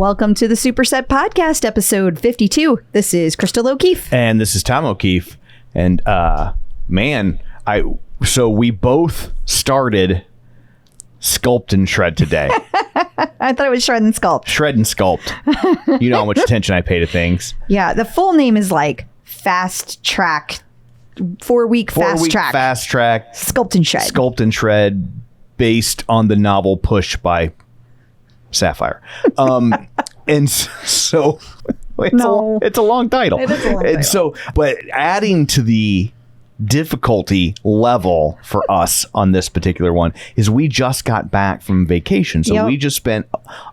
Welcome to the Superset Podcast, episode 52. This is Crystal O'Keefe. And this is Tom O'Keefe. And so we both started Sculpt and Shred today. I thought it was Shred and Sculpt. Shred and Sculpt. You know how much attention I pay to things. Yeah, the full name is like Fast Track, 4-week Fast Track. Fast Track. Sculpt and Shred. Sculpt and Shred, based on the novel Push by Sapphire. And so it's a long title. It is a long title. So, but adding to the difficulty level for us on this particular one is we just got back from vacation. So we just spent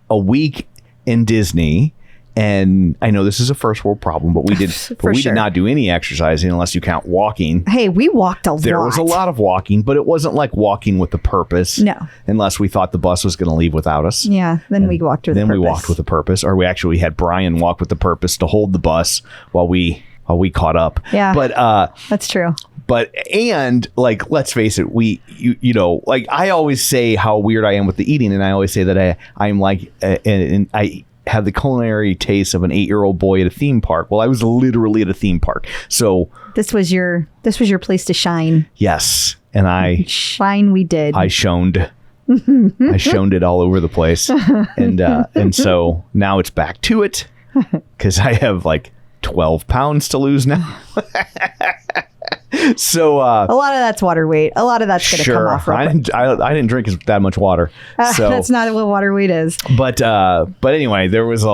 a week in Disney. And I know this is a first world problem, but we did not do any exercising unless you count walking. Hey, we walked a lot. There was a lot of walking, but it wasn't like walking with a purpose. No. Unless we thought the bus was going to leave without us. Yeah, then we walked with a purpose. Then we walked with a purpose. Or we actually had Brian walk with the purpose to hold the bus while we caught up. Yeah, but that's true. And like, let's face it, you know, like I always say how weird I am with the eating. And I always say that I'm like, and I have the culinary taste of an 8-year-old boy at a theme park. Well, I was literally at a theme park. So this was your place to shine. Yes. And we did. I shoned. I shoned it all over the place. And so now it's back to it because I have like 12 pounds to lose now. So a lot of that's water weight. A lot of that's going to come off. I didn't drink that much water. So that's not what water weight is. But anyway, there was a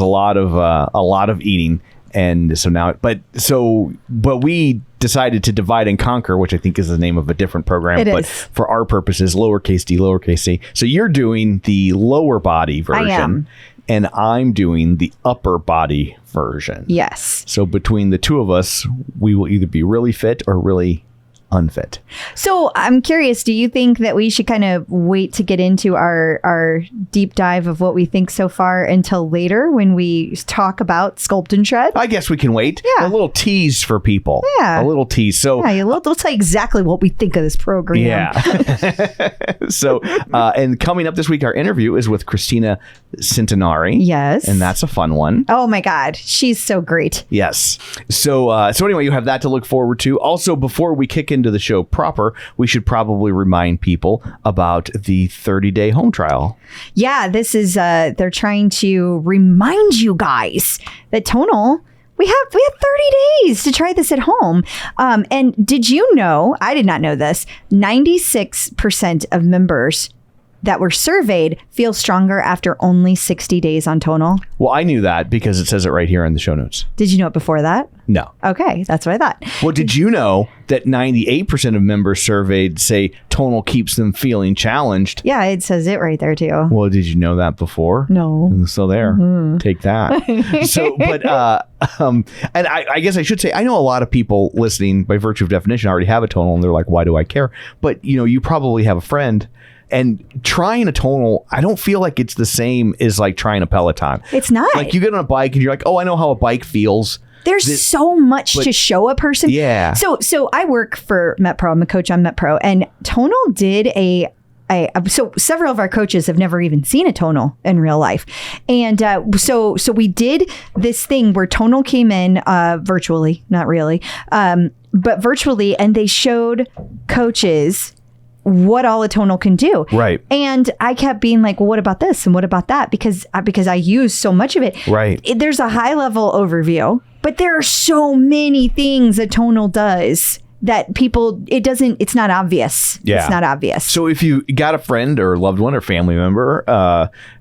lot of eating, and so now but we decided to divide and conquer, which I think is the name of a different program. But for our purposes, lowercase d, lowercase c. So you're doing the lower body version. I am. And I'm doing the upper body version. Yes. So between the two of us, we will either be really fit or really unfit. So I'm curious, do you think that we should kind of wait to get into our deep dive of what we think so far until later when we talk about Sculpt and Shred? I guess we can wait. Yeah. A little tease for people. Yeah. A little tease. So we'll tell you exactly what we think of this program. Yeah. So, and coming up this week, our interview is with Kristina Centenari. Yes. And that's a fun one. Oh my God. She's so great. Yes. So anyway, you have that to look forward to. Also, before we kick into the show proper, we should probably remind people about the 30-day home trial. Yeah, this is they're trying to remind you guys that Tonal, we had 30 days to try this at home. And did you know, I did not know this, 96% of members that were surveyed feel stronger after only 60 days on Tonal. Well, I knew that because it says it right here in the show notes. Did you know it before that? No. Okay, that's what I thought. Well, did you know that 98% of members surveyed say Tonal keeps them feeling challenged? Yeah, it says it right there too. Well, did you know that before? No. So there, take that. So, but, and I guess I should say, I know a lot of people listening by virtue of definition already have a Tonal and they're like, why do I care? But, you know, you probably have a friend. And trying a Tonal, I don't feel like it's the same as like trying a Peloton. It's not. Like you get on a bike and you're like, oh, I know how a bike feels. There's so much to show a person. Yeah. So I work for MetPro. I'm a coach on MetPro. And Tonal did so several of our coaches have never even seen a Tonal in real life. And so we did this thing where Tonal came in virtually, not really, but virtually. And they showed coaches what all a Tonal can do. Right. And I kept being like, well, what about this? And what about that? Because I use so much of it. Right. There's a high level overview, but there are so many things a Tonal does that it's not obvious. Yeah. It's not obvious. So if you got a friend or loved one or family member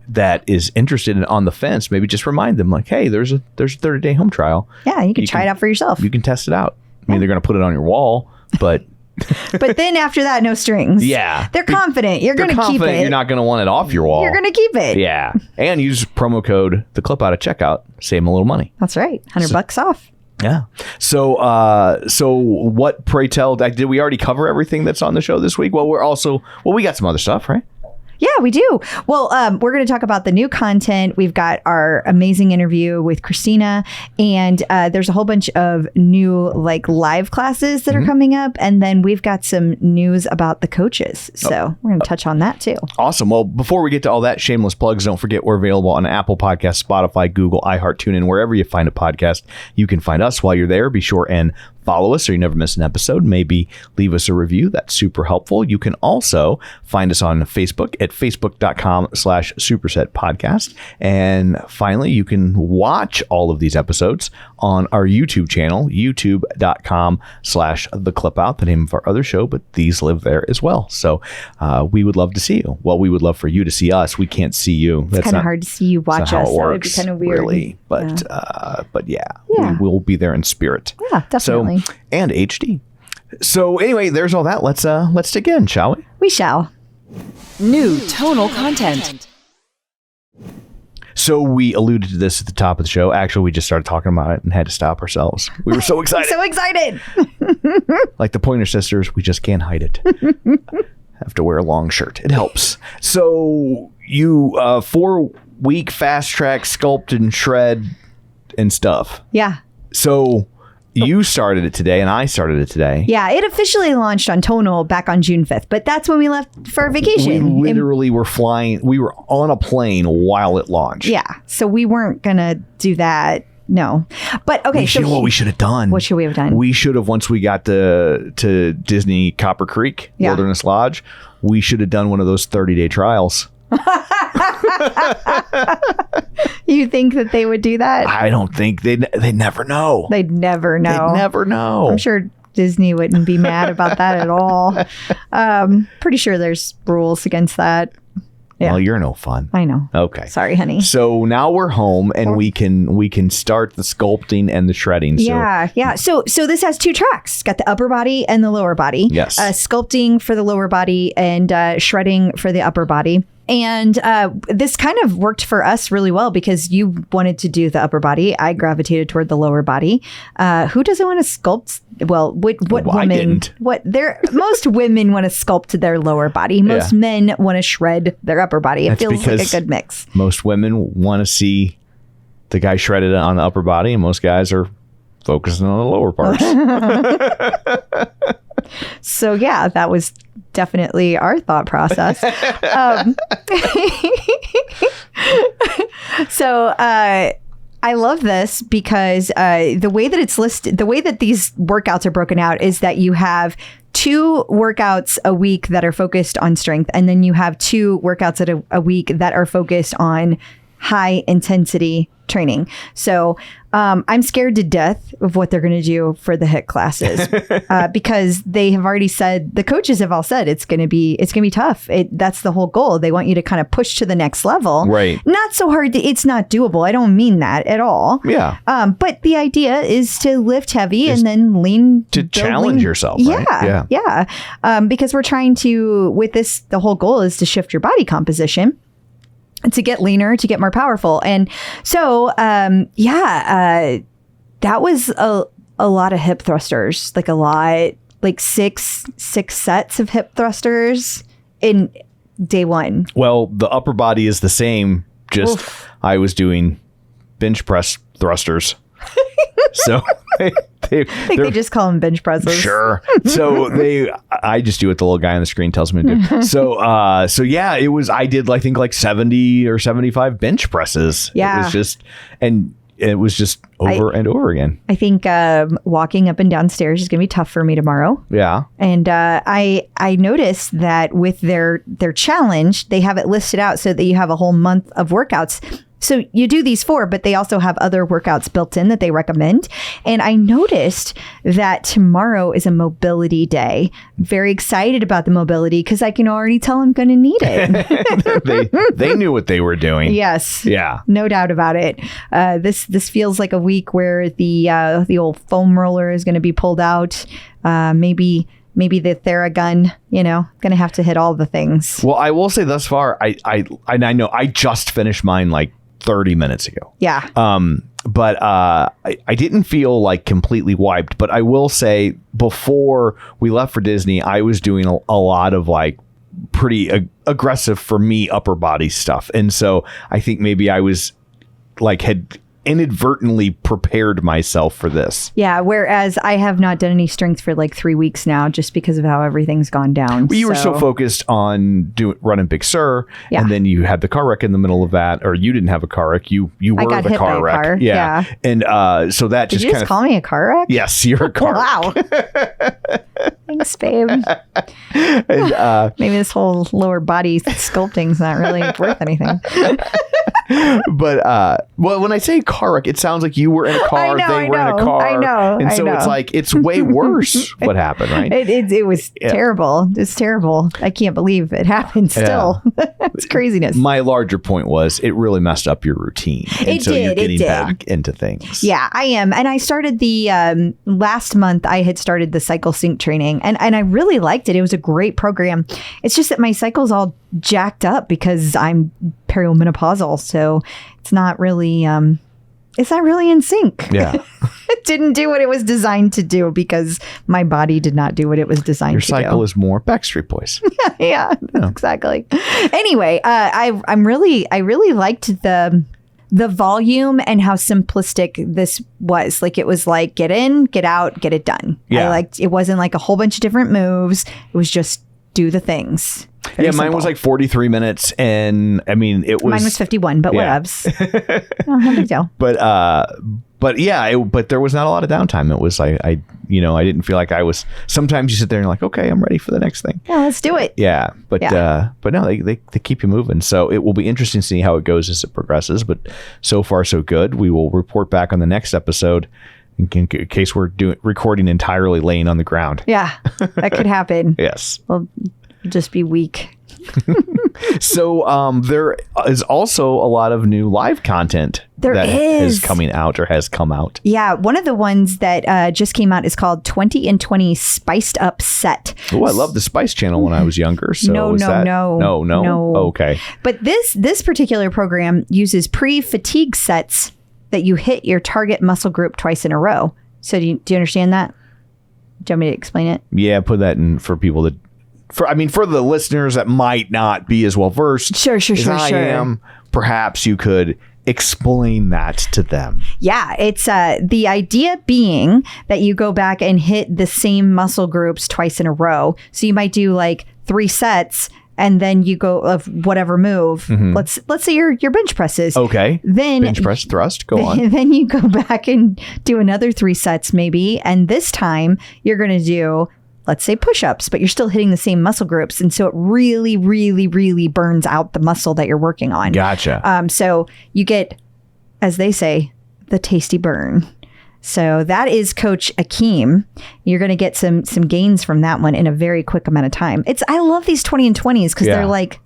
that is interested in on the fence, maybe just remind them like, hey, there's a 30-day home trial. Yeah. You can try it out for yourself. You can test it out. I mean, they're going to put it on your wall, but but then after that, no strings. Yeah. They're confident. You're going to keep it. You're not going to want it off your wall. You're going to keep it. Yeah. And use promo code the clip out at checkout. Save them a little money. That's right. $100 off. Yeah. So what, pray tell, did we already cover everything that's on the show this week? Well, we got some other stuff, right? Yeah, we do. Well, we're going to talk about the new content. We've got our amazing interview with Kristina, and there's a whole bunch of new like live classes that are coming up. And then we've got some news about the coaches. So we're going to touch on that too. Awesome. Well, before we get to all that, shameless plugs, don't forget we're available on Apple Podcasts, Spotify, Google, iHeart, TuneIn, wherever you find a podcast. You can find us while you're there. Be sure and follow us so you never miss an episode. Maybe leave us a review. That's super helpful. You can also find us on Facebook at facebook.com/Superset Podcast. And finally, you can watch all of these episodes on our YouTube channel, youtube.com/The Clip Out, the name of our other show, but these live there as well. So we would love to see you. Well, we would love for you to see us. We can't see you. It's kind of hard to see you watch us. So it'd be kind of weird. Really. But yeah, we will be there in spirit. Yeah, definitely. So, and HD. So anyway, there's all that. Let's dig in, shall we? We shall. New tonal content. So we alluded to this at the top of the show. Actually, we just started talking about it and had to stop ourselves. We were so excited. So excited. Like the Pointer Sisters, we just can't hide it. Have to wear a long shirt. It helps. So you 4-week fast track sculpt and shred and stuff. Yeah. So you started it today and I started it today. Yeah, it officially launched on Tonal back on June 5th, but that's when we left for vacation. We literally were flying. We were on a plane while it launched. Yeah, so we weren't going to do that. No. But okay. You know what we should have done? What should we have done? We should have, once we got to Disney Copper Creek, Wilderness Lodge, we should have done one of those 30-day trials. You think that they would do that? I don't think they'd never know. They'd never know. They'd never know. I'm sure Disney wouldn't be mad about that at all. Pretty sure there's rules against that. Yeah. Well, you're no fun. I know. Okay. Sorry, honey. So now we're home and we can start the sculpting and the shredding. Yeah. So this has 2 tracks. It's got the upper body and the lower body. Yes. Sculpting for the lower body and shredding for the upper body. And this kind of worked for us really well because you wanted to do the upper body. I gravitated toward the lower body. Who doesn't want to sculpt? Well, what woman? I didn't. Most women want to sculpt their lower body. Most men want to shred their upper body. It feels like a good mix. Most women want to see the guy shredded on the upper body, and most guys are focusing on the lower parts. So yeah, that was definitely our thought process. So I love this because the way that it's listed, the way that these workouts are broken out is that you have 2 workouts a week that are focused on strength, and then you have 2 workouts a week that are focused on high intensity training. So I'm scared to death of what they're going to do for the HIIT classes because they have already said, the coaches have all said it's going to be tough. That's the whole goal. They want you to kind of push to the next level. Right. Not so hard. It's not doable. I don't mean that at all. Yeah. But the idea is to lift heavy and then lean. To challenge yourself. Right? Yeah. Because we're trying to, with this, the whole goal is to shift your body composition, to get leaner, to get more powerful. And so, that was a lot of hip thrusters, like 6 sets of hip thrusters in day 1. Well, the upper body is the same. Just Oof. I was doing bench press thrusters. So I think they just call them bench presses. Sure. So I just do what the little guy on the screen tells me to do. So yeah, I did, I think, like 70 or 75 bench presses. Yeah. It was just over and over again. I think walking up and down stairs is going to be tough for me tomorrow. Yeah. And I noticed that with their challenge, they have it listed out so that you have a whole month of workouts. So you do these 4, but they also have other workouts built in that they recommend. And I noticed that tomorrow is a mobility day. Very excited about the mobility because I can already tell I'm going to need it. they knew what they were doing. Yes. Yeah. No doubt about it. This feels like a week where the old foam roller is going to be pulled out. Maybe the Theragun, going to have to hit all the things. Well, I will say thus far, I know I just finished mine like 30 minutes ago. Yeah. But I didn't feel like completely wiped. But I will say before we left for Disney, I was doing a lot of like pretty aggressive for me, upper body stuff. And so I think maybe I was like had inadvertently prepared myself for this. Yeah, whereas I have not done any strength for like 3 weeks now just because of how everything's gone down. Well, you were so focused on running Big Sur, Yeah. and then you had the car wreck in the middle of that, or you didn't have a car wreck. You were got the hit by car a wreck. car. Yeah. And so that Did just you kind just of call me a car wreck? Yes, you're a car Wow. Thanks, babe. And, Maybe this whole lower body sculpting's not really worth anything. but well, when I say car wreck, it sounds like you were in a car, they were in a car. I know. And so it's like, it's way worse what happened, right? It was terrible. It's terrible. I can't believe it happened still. It's craziness. My larger point was it really messed up your routine. And so you're getting back into things. Yeah, I am. And I started the last month I had started the cycle sync training and I really liked it. It was a great program. It's just that my cycle's all jacked up because I'm perimenopausal. So it's not really in sync. Yeah. It didn't do what it was designed to do because my body did not do what it was designed Your to do. cycle is more Backstreet Boys. Yeah, exactly. Anyway, I really liked the volume and how simplistic this was. Like it was like get in, get out, get it done. Yeah. I liked it wasn't like a whole bunch of different moves. It was just do the things. Very mine simple. was like 43 minutes, and I mean it was. Mine was 51, but Yeah. whatevs. No big deal. But yeah, but there was not a lot of downtime. It was like I didn't feel like I was. Sometimes you sit there and you're like, okay, I'm ready for the next thing. Yeah, let's do it. Yeah, but no, they keep you moving. So it will be interesting to see how it goes as it progresses. But so far, so good. We will report back on the next episode in case we're recording entirely laying on the ground. Yeah, that could happen. Yes. We'll just be weak. So there is also a lot of new live content that is coming out or has come out. Yeah, one of the ones that just came out is called 20 and 20 Spiced Up Set. Oh, I loved the Spice Channel when I was younger. So No. Oh, okay. But this particular program uses pre-fatigue sets that you hit your target muscle group twice in a row. So do you understand that? Do you want me to explain it? Yeah, put that in for people that. For the listeners that might not be as well versed Sure. as I am, perhaps you could explain that to them. Yeah, it's the idea being that you go back and hit the same muscle groups twice in a row. So you might do like 3 sets and then you go of whatever move. Mm-hmm. Let's say your bench presses. Okay. Then bench press thrust. Go on. Then you go back and do another 3 sets maybe, and this time you're going to do, let's say, push-ups, but you're still hitting the same muscle groups. And so it really, really, really burns out the muscle that you're working on. Gotcha. So you get, as they say, the tasty burn. So that is Coach Akeem. You're going to get some gains from that one in a very quick amount of time. I love these 20 and 20s because they're like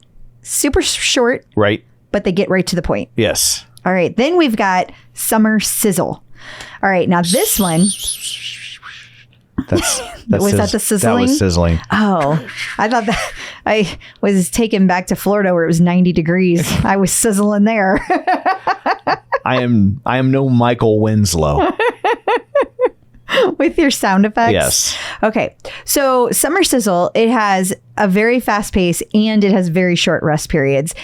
super short, right? but they get right to the point. Yes. All right. Then we've got Summer Sizzle. All right. Now this one. That's Was that the sizzling? That was sizzling. Oh, I thought that I was taken back to Florida where it was 90 degrees. I was sizzling there. I am no Michael Winslow. With your sound effects? Yes. Okay. So Summer Sizzle, it has a very fast pace and it has very short rest periods.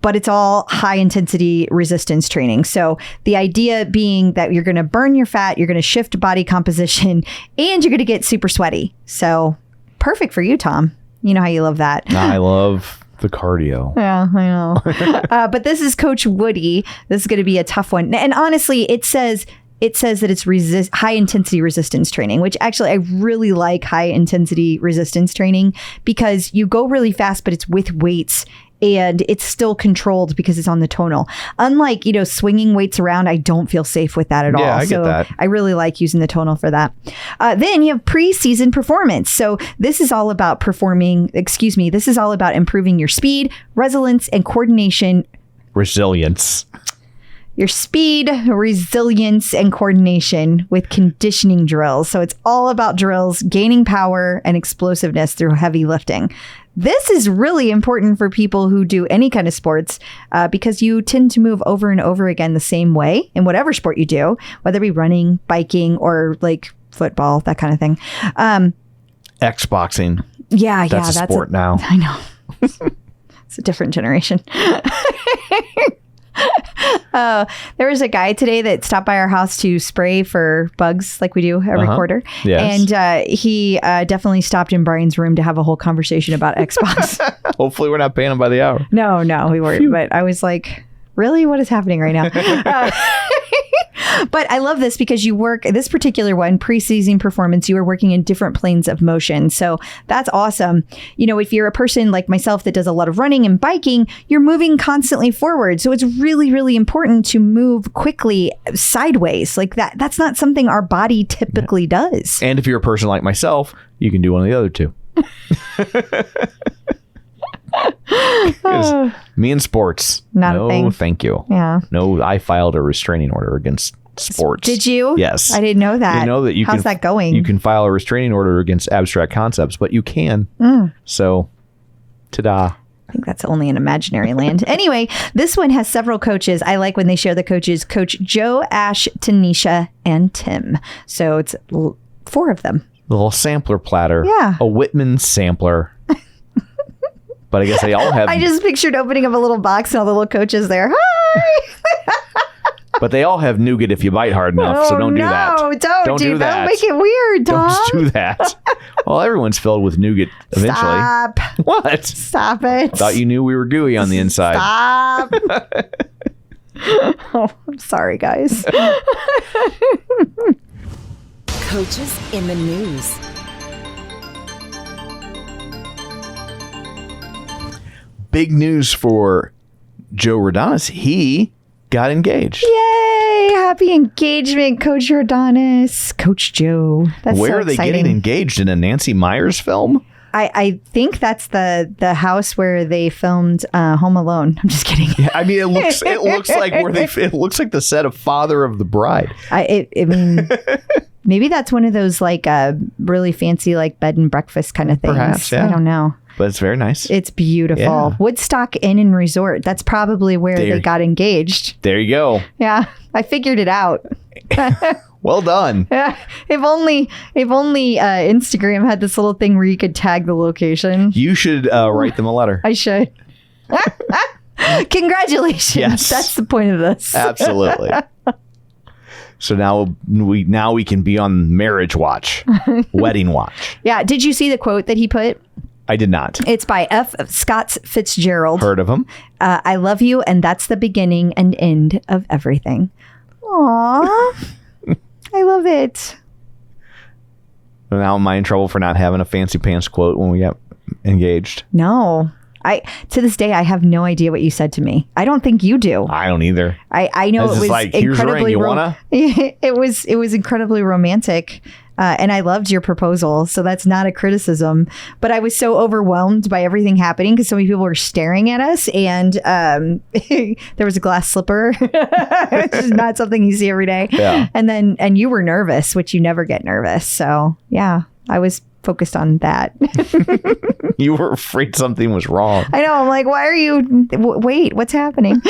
But it's all high intensity resistance training. So the idea being that you're going to burn your fat, you're going to shift body composition, and you're going to get super sweaty. So perfect for you, Tom. You know how you love that. I love the cardio. Yeah, I know. But this is Coach Woody. This is going to be a tough one. And honestly, it says that it's high intensity resistance training, which actually I really like high intensity resistance training because you go really fast, but it's with weights. And it's still controlled because it's on the tonal. Unlike, swinging weights around, I don't feel safe with that at all. Yeah, I get that. I really like using the tonal for that. Then you have pre-season performance. So this is all about this is all about improving your speed, resilience, and coordination. Resilience. Your speed, resilience, and coordination with conditioning drills. So it's all about drills, gaining power and explosiveness through heavy lifting. This is really important for people who do any kind of sports because you tend to move over and over again the same way in whatever sport you do, whether it be running, biking, or like football, that kind of thing. Xboxing. Yeah, that's a sport now. I know. It's a different generation. There was a guy today that stopped by our house to spray for bugs like we do every quarter. Yes. And he definitely stopped in Brian's room to have a whole conversation about Xbox. Hopefully we're not paying him by the hour. No, we weren't. But I was like, really? What is happening right now? But I love this because you work, this particular one, preseason performance, you are working in different planes of motion. So that's awesome. You know, if you're a person like myself that does a lot of running and biking, you're moving constantly forward. So it's really, really important to move quickly sideways. Like that's not something our body typically does. And if you're a person like myself, you can do one of the other two. Me and sports. Not a thing. No, thank you. Yeah. No, I filed a restraining order against sports. Did you? Yes. I didn't know that. You know that How's that going? You can file a restraining order against abstract concepts, but you can. So, ta-da. I think that's only in imaginary land. Anyway, this one has several coaches. I like when they share the coaches. Coach Joe, Ash, Tanisha, and Tim. So it's 4 of them. A little sampler platter. Yeah. A Whitman sampler. But I guess they all have... I just pictured opening up a little box and all the little coaches there. Hi! But they all have nougat if you bite hard enough, so don't do that. No, don't do that. Don't make it weird, Tom. Don't do that. Well, everyone's filled with nougat eventually. Stop. What? Stop it. Thought you knew we were gooey on the inside. Stop. Oh, I'm sorry, guys. Coaches in the news. Big news for Joe Rodonis. He got engaged. Yay! Happy engagement, Coach Rodonis. Coach Joe. That's Where so are they exciting. getting engaged? In a Nancy Myers film? I think that's the house where they filmed Home Alone. I'm just kidding. Yeah, I mean, it looks like it looks like the set of Father of the Bride. I mean, maybe that's one of those like really fancy like bed and breakfast kind of things. Perhaps, yeah. I don't know. But it's very nice. It's beautiful. Yeah. Woodstock Inn and Resort. That's probably where they got engaged. There you go. Yeah, I figured it out. Well done. Yeah, if only Instagram had this little thing where you could tag the location. You should write them a letter. I should. Congratulations. Yes. That's the point of this. Absolutely. So now we can be on marriage watch, wedding watch. Yeah. Did you see the quote that he put? I did not. It's by F. Scott Fitzgerald. Heard of him? I love you, and that's the beginning and end of everything. Aww. I love it. Now am I in trouble for not having a fancy pants quote when we got engaged? No. To this day, I have no idea what you said to me. I don't think you do. I don't either. I know it was like, here's a ring, you wanna? It was incredibly romantic. And I loved your proposal. So that's not a criticism. But I was so overwhelmed by everything happening because so many people were staring at us. And there was a glass slipper, which is not something you see every day. Yeah. And you were nervous, which you never get nervous. So yeah, I was focused on that. You were afraid something was wrong. I know. I'm like, why are you? Wait, what's happening?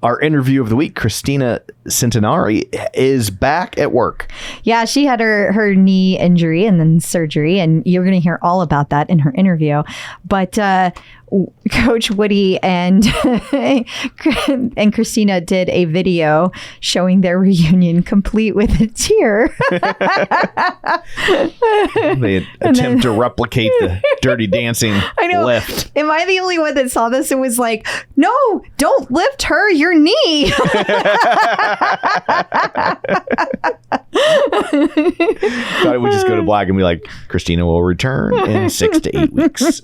Our interview of the week, Kristina Centenari, is back at work. Yeah, she had her knee injury and then surgery, and you're going to hear all about that in her interview. But Coach Woody and Kristina did a video showing their reunion complete with a tear. They attempt to replicate the Dirty Dancing lift. Am I the only one that saw this and was like, no, don't lift her, your knee. Thought it would just go to black and be like, Kristina will return in 6 to 8 weeks.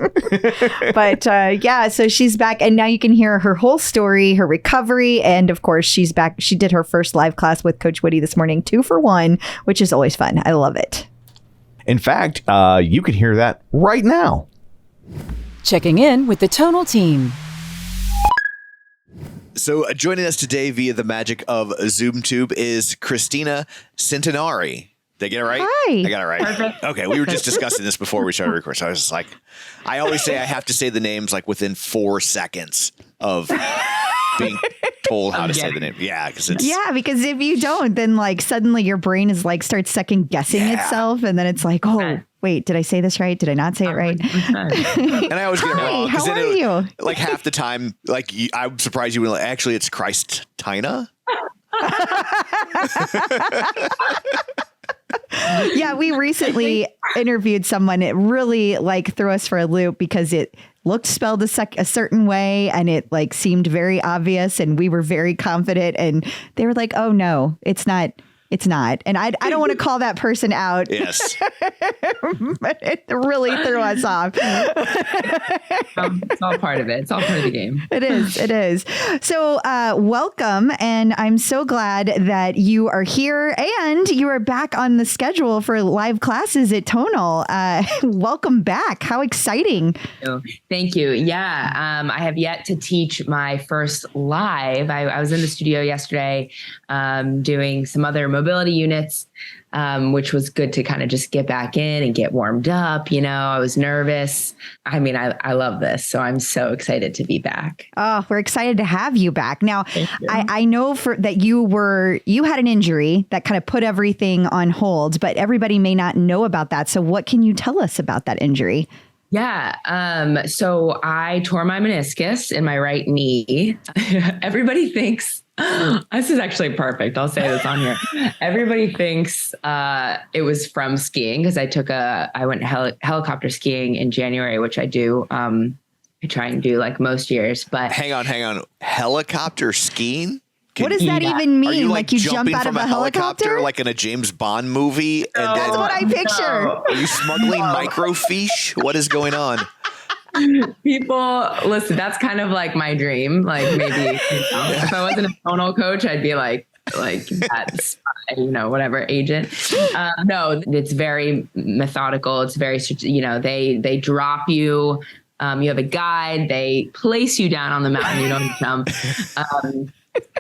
But yeah, so she's back, and now you can hear her whole story, her recovery, and of course she's back. She did her first live class with Coach Woody this morning, 2 for 1, which is always fun. I love it. In fact, you can hear that right now. Checking in with the Tonal team. So joining us today via the magic of ZoomTube is Kristina Centenari. Did I get it right? Hi. I got it right. Perfect. Okay, we were just discussing this before we started recording. So I was just like, I always say I have to say the names like within 4 seconds of being told how to say the name. Yeah, because if you don't, then like suddenly your brain is like starts second guessing itself, and then it's like, oh, Wait, did I say this right? Did I not say it right? And I always get it wrong. How are you? Like half the time, like I'm surprised you wouldn't. Actually, it's Kristina. Yeah, we recently interviewed someone. It really like threw us for a loop because it looked spelled a certain way and it like seemed very obvious and we were very confident and they were like, oh no, it's not. It's not. And I don't want to call that person out. Yes. But it really threw us off. It's all part of it. It's all part of the game. It is. It is. So welcome. And I'm so glad that you are here and you are back on the schedule for live classes at Tonal. Welcome back. How exciting. Thank you. Yeah. I have yet to teach my first live. I was in the studio yesterday doing some other mobility units, which was good to kind of just get back in and get warmed up. You know, I was nervous. I mean, I love this. So I'm so excited to be back. Oh, we're excited to have you back. Now, I know that you had an injury that kind of put everything on hold, but everybody may not know about that. So what can you tell us about that injury? Yeah. So I tore my meniscus in my right knee. Everybody thinks this is actually perfect. I'll say this on here. Everybody thinks it was from skiing because I went helicopter skiing in January, which I do. I try and do like most years, but hang on. Helicopter skiing? What does that even mean? Are you like you jump out from of a helicopter? like in a James Bond movie? And That's what I picture. Are you smuggling microfiche? What is going on? People, listen, that's kind of like my dream. Like maybe if I wasn't a tonal coach, I'd be like that's, whatever agent. No, it's very methodical. It's very, they drop you. You have a guide. They place you down on the mountain. You don't jump.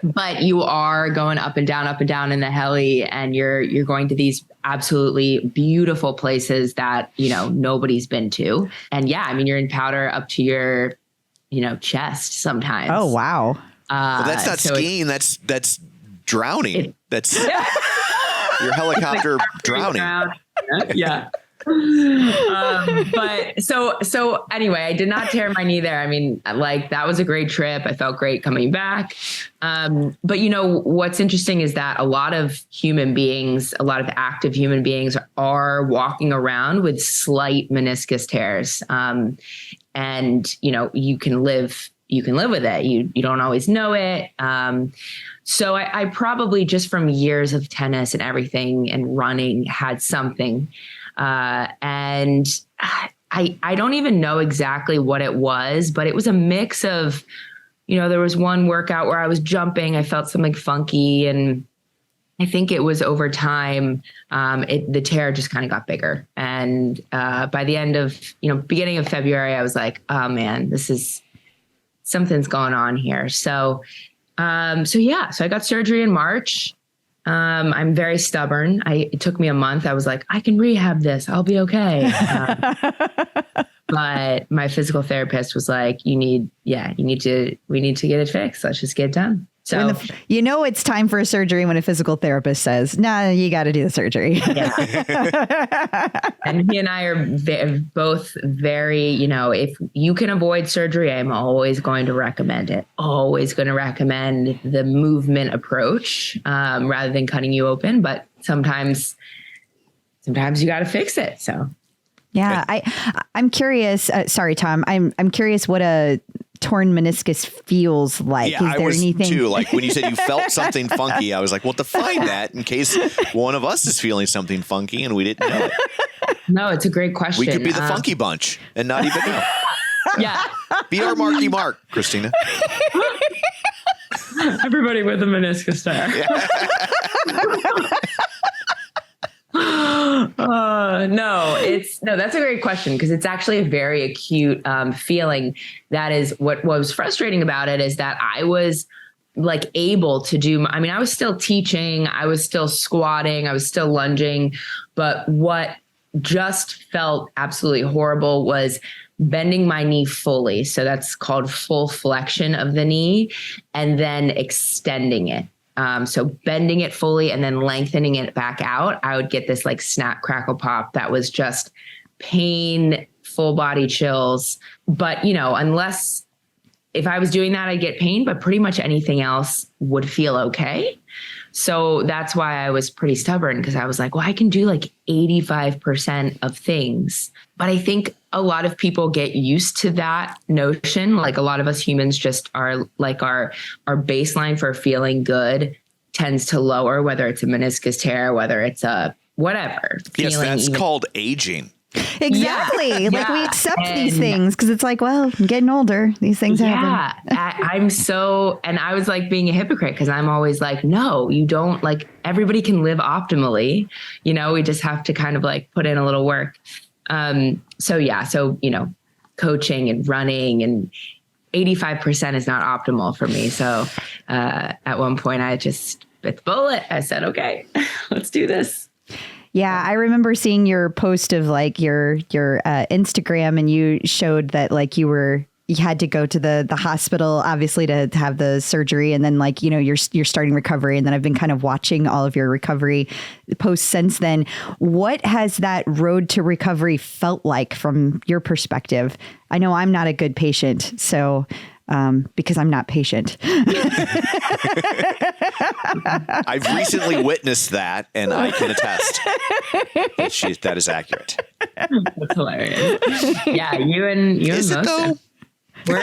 But you are going up and down in the heli, and you're going to these absolutely beautiful places that, nobody's been to. And yeah, I mean, you're in powder up to your, chest sometimes. Oh, wow. Well, that's not skiing. That's drowning. That's your helicopter drowning. Yeah. But so anyway, I did not tear my knee there. I mean, like that was a great trip. I felt great coming back. But what's interesting is that a lot of active human beings are walking around with slight meniscus tears. And you can live with it. You don't always know it. So I probably just from years of tennis and everything and running had something. And I don't even know exactly what it was, but it was a mix of, there was one workout where I was jumping, I felt something funky, and I think it was over time, the tear just kind of got bigger. And by the end of, beginning of February, I was like, oh man, something's going on here. So I got surgery in March. I'm very stubborn. It took me a month. I was like, I can rehab this. I'll be okay. But my physical therapist was like, we need to get it fixed. Let's just get it done. So, it's time for a surgery when a physical therapist says, no, you got to do the surgery. Yeah. And he and I are both very, if you can avoid surgery, I'm always going to recommend it. Always going to recommend the movement approach rather than cutting you open. But sometimes you got to fix it. So. Yeah, I'm curious. Sorry, Tom. I'm curious what a torn meniscus feels like. Yeah, is there anything too. Like when you said you felt something funky, I was like, well, define that in case one of us is feeling something funky and we didn't know it. No, it's a great question. We could be the funky bunch and not even know. Yeah. Be our Marky Mark, Kristina. Everybody with a meniscus tear. No, that's a great question because it's actually a very acute feeling. That is what was frustrating about it is that I was like able to do, I was still teaching, I was still squatting, I was still lunging, but what just felt absolutely horrible was bending my knee fully. So that's called full flexion of the knee and then extending it. So bending it fully and then lengthening it back out, I would get this like snap, crackle, pop that was just pain, full body chills. But, unless if I was doing that, I'd get pain, but pretty much anything else would feel okay. So that's why I was pretty stubborn, because I was like, well, I can do like 85% of things. But I think a lot of people get used to that notion. Like a lot of us humans just are like our baseline for feeling good tends to lower, whether it's a meniscus tear, whether it's a whatever. Yes, that's called aging. Exactly. Yeah, like we accept these things because it's like, well, I'm getting older. These things happen. And I was like being a hypocrite because I'm always like, no, you don't, like everybody can live optimally. We just have to kind of like put in a little work. So coaching and running and 85% is not optimal for me. So at one point I just bit the bullet. I said, okay, let's do this. Yeah, I remember seeing your post of like your Instagram, and you showed that like you had to go to the hospital, obviously, to have the surgery, and then like you're starting recovery, and then I've been kind of watching all of your recovery posts since then. What has that road to recovery felt like from your perspective? I know I'm not a good patient, so. Because I'm not patient. I've recently witnessed that, and I can attest that is accurate. That's hilarious. Yeah, you and is it though? We're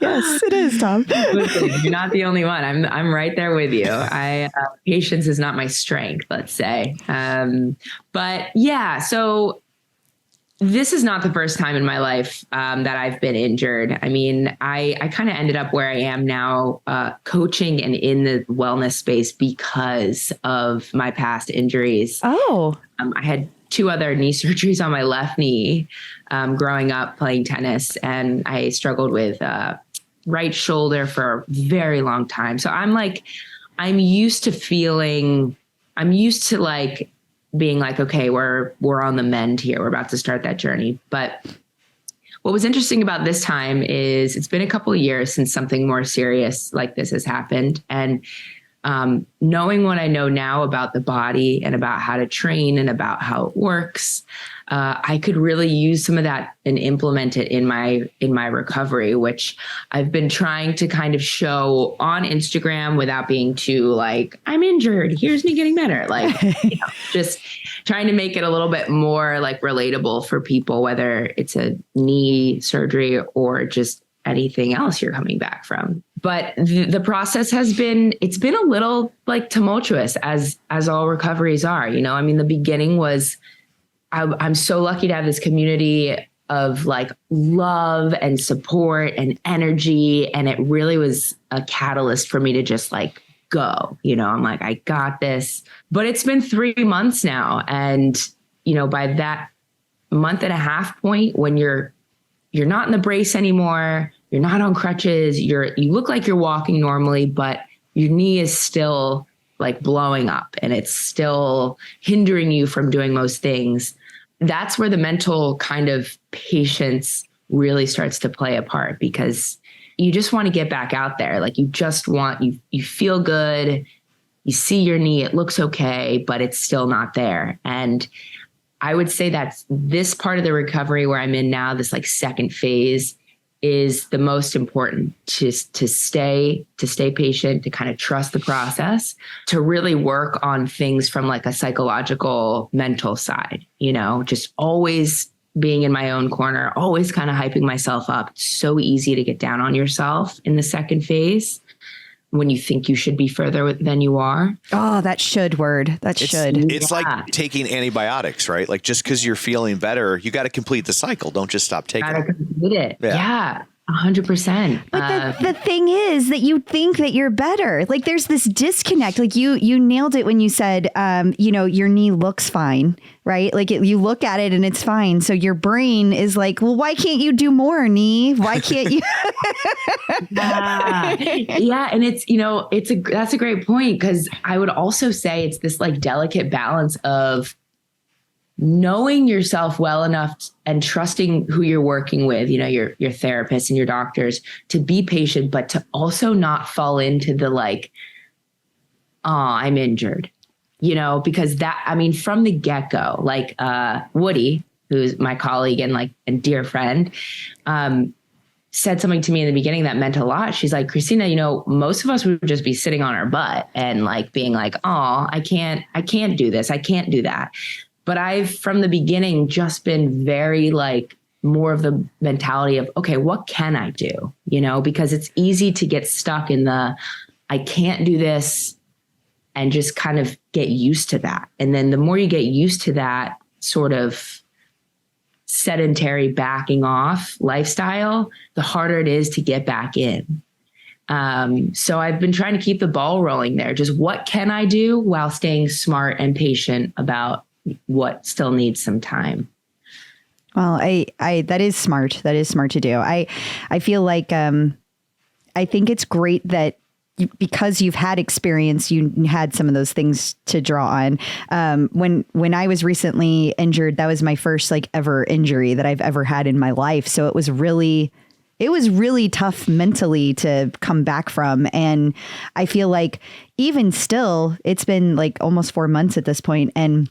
Yes, it is, Tom. Listen, you're not the only one. I'm right there with you. Patience is not my strength, let's say. But yeah, so. This is not the first time in my life that I've been injured. I mean, I kind of ended up where I am now, coaching and in the wellness space because of my past injuries. Oh, I had 2 other knee surgeries on my left knee growing up playing tennis, and I struggled with right shoulder for a very long time. So I'm used to like being like, okay, we're on the mend here. We're about to start that journey. But what was interesting about this time is it's been a couple of years since something more serious like this has happened. And knowing what I know now about the body and about how to train and about how it works, I could really use some of that and implement it in my recovery, which I've been trying to kind of show on Instagram without being too like, I'm injured, here's me getting better. Like, just trying to make it a little bit more like relatable for people, whether it's a knee surgery or just anything else you're coming back from. But the process it's been a little like tumultuous as all recoveries are, I mean, the beginning was, I'm so lucky to have this community of like love and support and energy. And it really was a catalyst for me to just like go, I'm like, I got this. But it's been 3 months now. And, by that month and a half point, when you're not in the brace anymore, you're not on crutches, you look like you're walking normally, but your knee is still like blowing up and it's still hindering you from doing most things. That's where the mental kind of patience really starts to play a part, because you just want to get back out there. Like you feel good. You see your knee, it looks okay, but it's still not there. And I would say that's this part of the recovery where I'm in now, this like second phase, is the most important, to stay patient, to kind of trust the process, to really work on things from like a psychological, mental side, just always being in my own corner, always kind of hyping myself up. It's so easy to get down on yourself in the second phase when you think you should be further than you are. Oh, that should word. It's like taking antibiotics, right? Like just because you're feeling better, you got to complete the cycle. Don't just stop taking it. Complete it. Yeah. 100%. But the thing is that you think that you're better. Like there's this disconnect. Like you nailed it when you said, your knee looks fine, right? Like you look at it and it's fine. So your brain is like, well, why can't you do more, knee? Why can't you? Yeah. And that's a great point, because I would also say it's this like delicate balance of knowing yourself well enough and trusting who you're working with, your therapists and your doctors, to be patient, but to also not fall into the like, oh, I'm injured, because from the get-go, like Woody, who's my colleague and dear friend, said something to me in the beginning that meant a lot. She's like, Kristina, most of us would just be sitting on our butt and like being like, oh, I can't do this. I can't do that. But I've from the beginning just been very like more of the mentality of, okay, what can I do? Because it's easy to get stuck in the, I can't do this, and just kind of get used to that. And then the more you get used to that sort of sedentary backing off lifestyle, the harder it is to get back in. So I've been trying to keep the ball rolling there. Just what can I do while staying smart and patient about what still needs some time? Well, that is smart. That is smart to do. I feel like, I think it's great that because you've had experience, you had some of those things to draw on. When I was recently injured, that was my first like ever injury that I've ever had in my life. So it was really tough mentally to come back from. And I feel like even still, it's been like almost 4 months at this point, and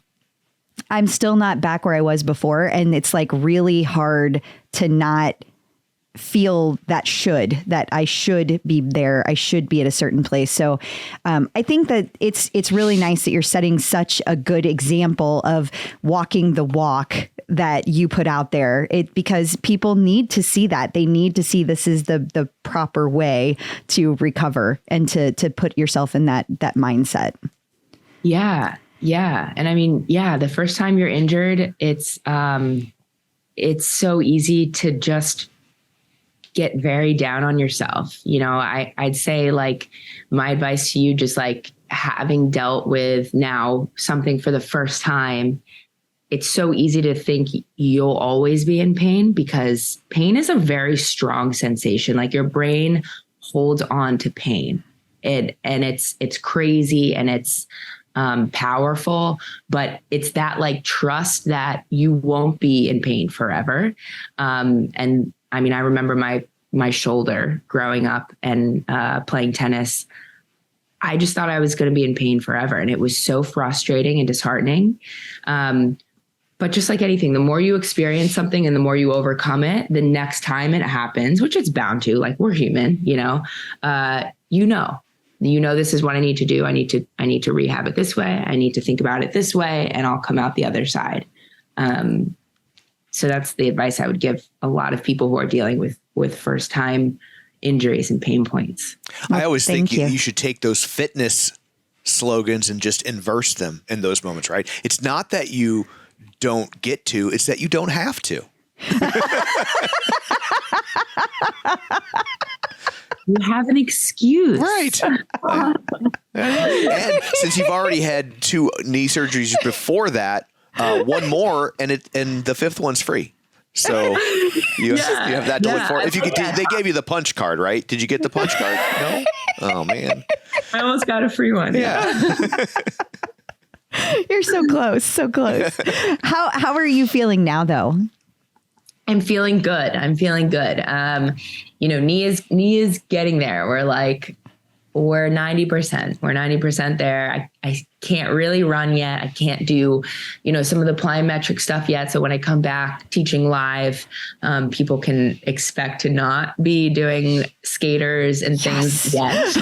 I'm still not back where I was before. And it's like really hard to not feel that I should be there. I should be at a certain place. So I think that it's really nice that you're setting such a good example of walking the walk that you put out there, because people need to see that. They need to see this is the proper way to recover and to put yourself in that mindset. Yeah. Yeah. And I mean, the first time you're injured, it's so easy to just get very down on yourself. I'd say like my advice to you, just like having dealt with now something for the first time, it's so easy to think you'll always be in pain, because pain is a very strong sensation. Like your brain holds on to pain, and it's crazy and it's powerful, but it's that like trust that you won't be in pain forever. And I mean, I remember my shoulder growing up and playing tennis. I just thought I was going to be in pain forever. And it was so frustrating and disheartening. But just like anything, the more you experience something and the more you overcome it, the next time it happens, which it's bound to, like we're human, this is what I need to do. I need to rehab it this way. I need to think about it this way, and I'll come out the other side. So that's the advice I would give a lot of people who are dealing with first time injuries and pain points. I always think you should take those fitness slogans and just inverse them in those moments, right? It's not that you don't get to, it's that you don't have to. You have an excuse. Right. And since you've already had 2 knee surgeries before that, one more, and the 5th one's free. So you have that to look for. If you could, they gave you the punch card, right? Did you get the punch card? No? Oh man. I almost got a free one. Yeah. You're so close. So close. How are you feeling now though? I'm feeling good. Knee is getting there. We're 90%. We're 90% there. I can't really run yet. I can't do, some of the plyometric stuff yet. So when I come back teaching live, people can expect to not be doing skaters and things yet.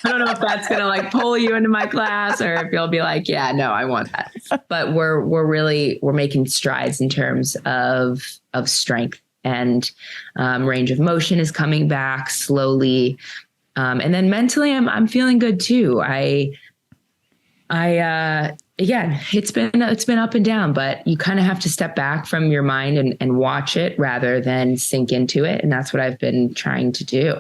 I don't know if that's going to like pull you into my class, or if you'll be like, yeah, no, I want that. But we're making strides in terms of strength, and range of motion is coming back slowly. And then mentally, I'm feeling good too. Again, it's been up and down, but you kind of have to step back from your mind and watch it rather than sink into it. And that's what I've been trying to do.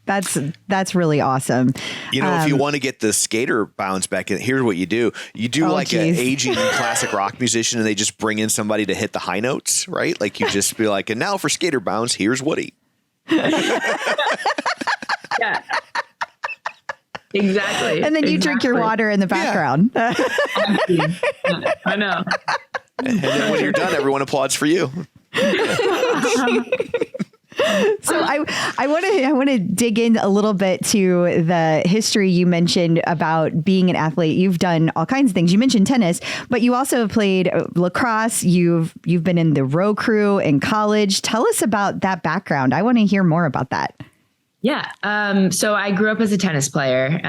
That's really awesome. If you want to get the skater bounce back in, here's what you do. You do an aging classic rock musician, and they just bring in somebody to hit the high notes, right? Like you just be like, and now for skater bounce, here's Woody. Yeah. Exactly. And then you drink your water in the background. I know. And then when you're done, everyone applauds for you. So I want to dig in a little bit to the history you mentioned about being an athlete. You've done all kinds of things. You mentioned tennis, but you also have played lacrosse. You've been in the row crew in college. Tell us about that background. I want to hear more about that. Yeah. So I grew up as a tennis player,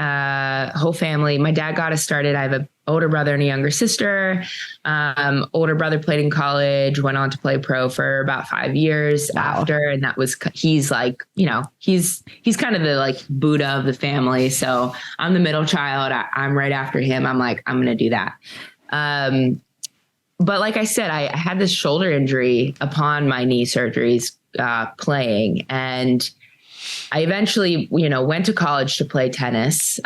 whole family. My dad got us started. I have an older brother and a younger sister. Older brother played in college, went on to play pro for about 5 years after. And that was, he's like, he's kind of the like Buddha of the family. So I'm the middle child. I'm right after him. I'm like, I'm going to do that. But like I said, I had this shoulder injury upon my knee surgeries, playing, and I eventually, went to college to play tennis,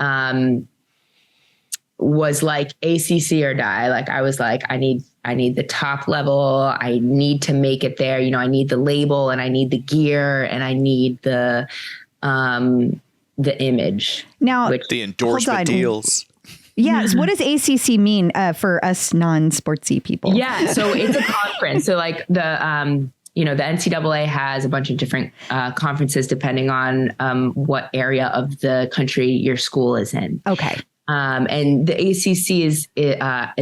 was like ACC or die. Like I was like, I need the top level. I need to make it there. I need the label and I need the gear and I need the image. Now, the endorsement deals. Yes. What does ACC mean for us non-sportsy people? Yeah. So it's a conference. So like the NCAA has a bunch of different conferences depending on what area of the country your school is in. Okay. And the ACC is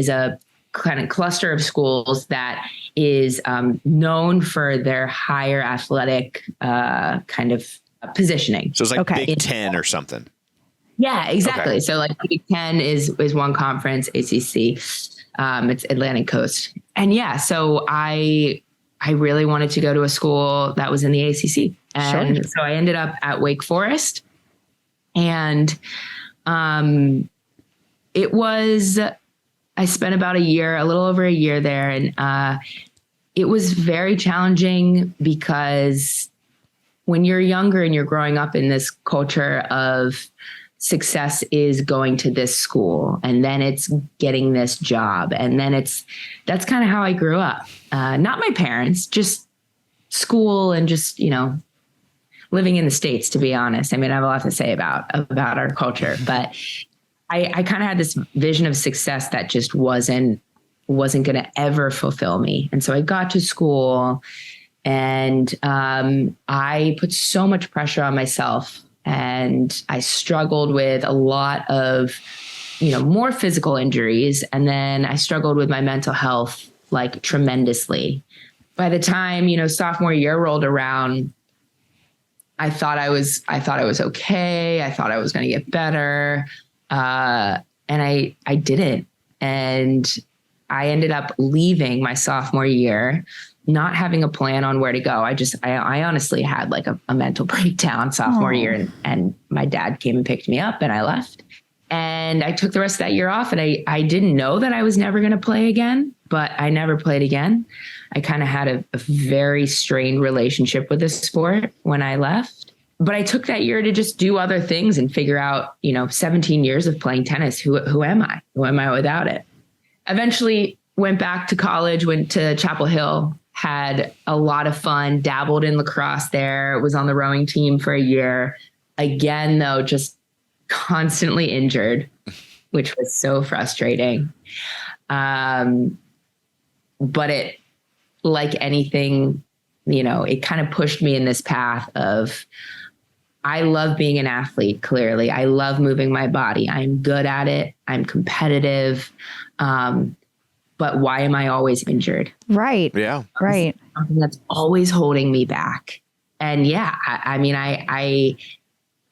a kind of cluster of schools that is known for their higher athletic kind of positioning. So it's like Big Ten or something. Yeah, exactly. Okay. So like Big Ten is one conference, ACC. It's Atlantic Coast. And yeah, so I really wanted to go to a school that was in the ACC. And so I ended up at Wake Forest. And I spent about a little over a year there. And it was very challenging because when you're younger and you're growing up in this culture of success is going to this school and then it's getting this job. And then that's kind of how I grew up. Not my parents, just school and just, living in the States, to be honest. I mean, I have a lot to say about our culture, but I kind of had this vision of success that just wasn't going to ever fulfill me. And so I got to school and I put so much pressure on myself. And I struggled with a lot of, more physical injuries. And then I struggled with my mental health, like tremendously. By the time, sophomore year rolled around, I thought I was okay. I thought I was going to get better. And I didn't. And I ended up leaving my sophomore year, not having a plan on where to go. I honestly had like a mental breakdown sophomore year and my dad came and picked me up and I left and I took the rest of that year off and I didn't know that I was never going to play again, but I never played again. I kind of had a very strained relationship with this sport when I left, but I took that year to just do other things and figure out, 17 years of playing tennis. Who am I? Who am I without it? Eventually went back to college, went to Chapel Hill, had a lot of fun, dabbled in lacrosse there, was on the rowing team for a year. Again, though, just constantly injured, which was so frustrating. But it, like anything, it kind of pushed me in this path of, I love being an athlete, clearly. I love moving my body. I'm good at it. I'm competitive. But why am I always injured? Right. Yeah. Right. Something that's always holding me back. And yeah, I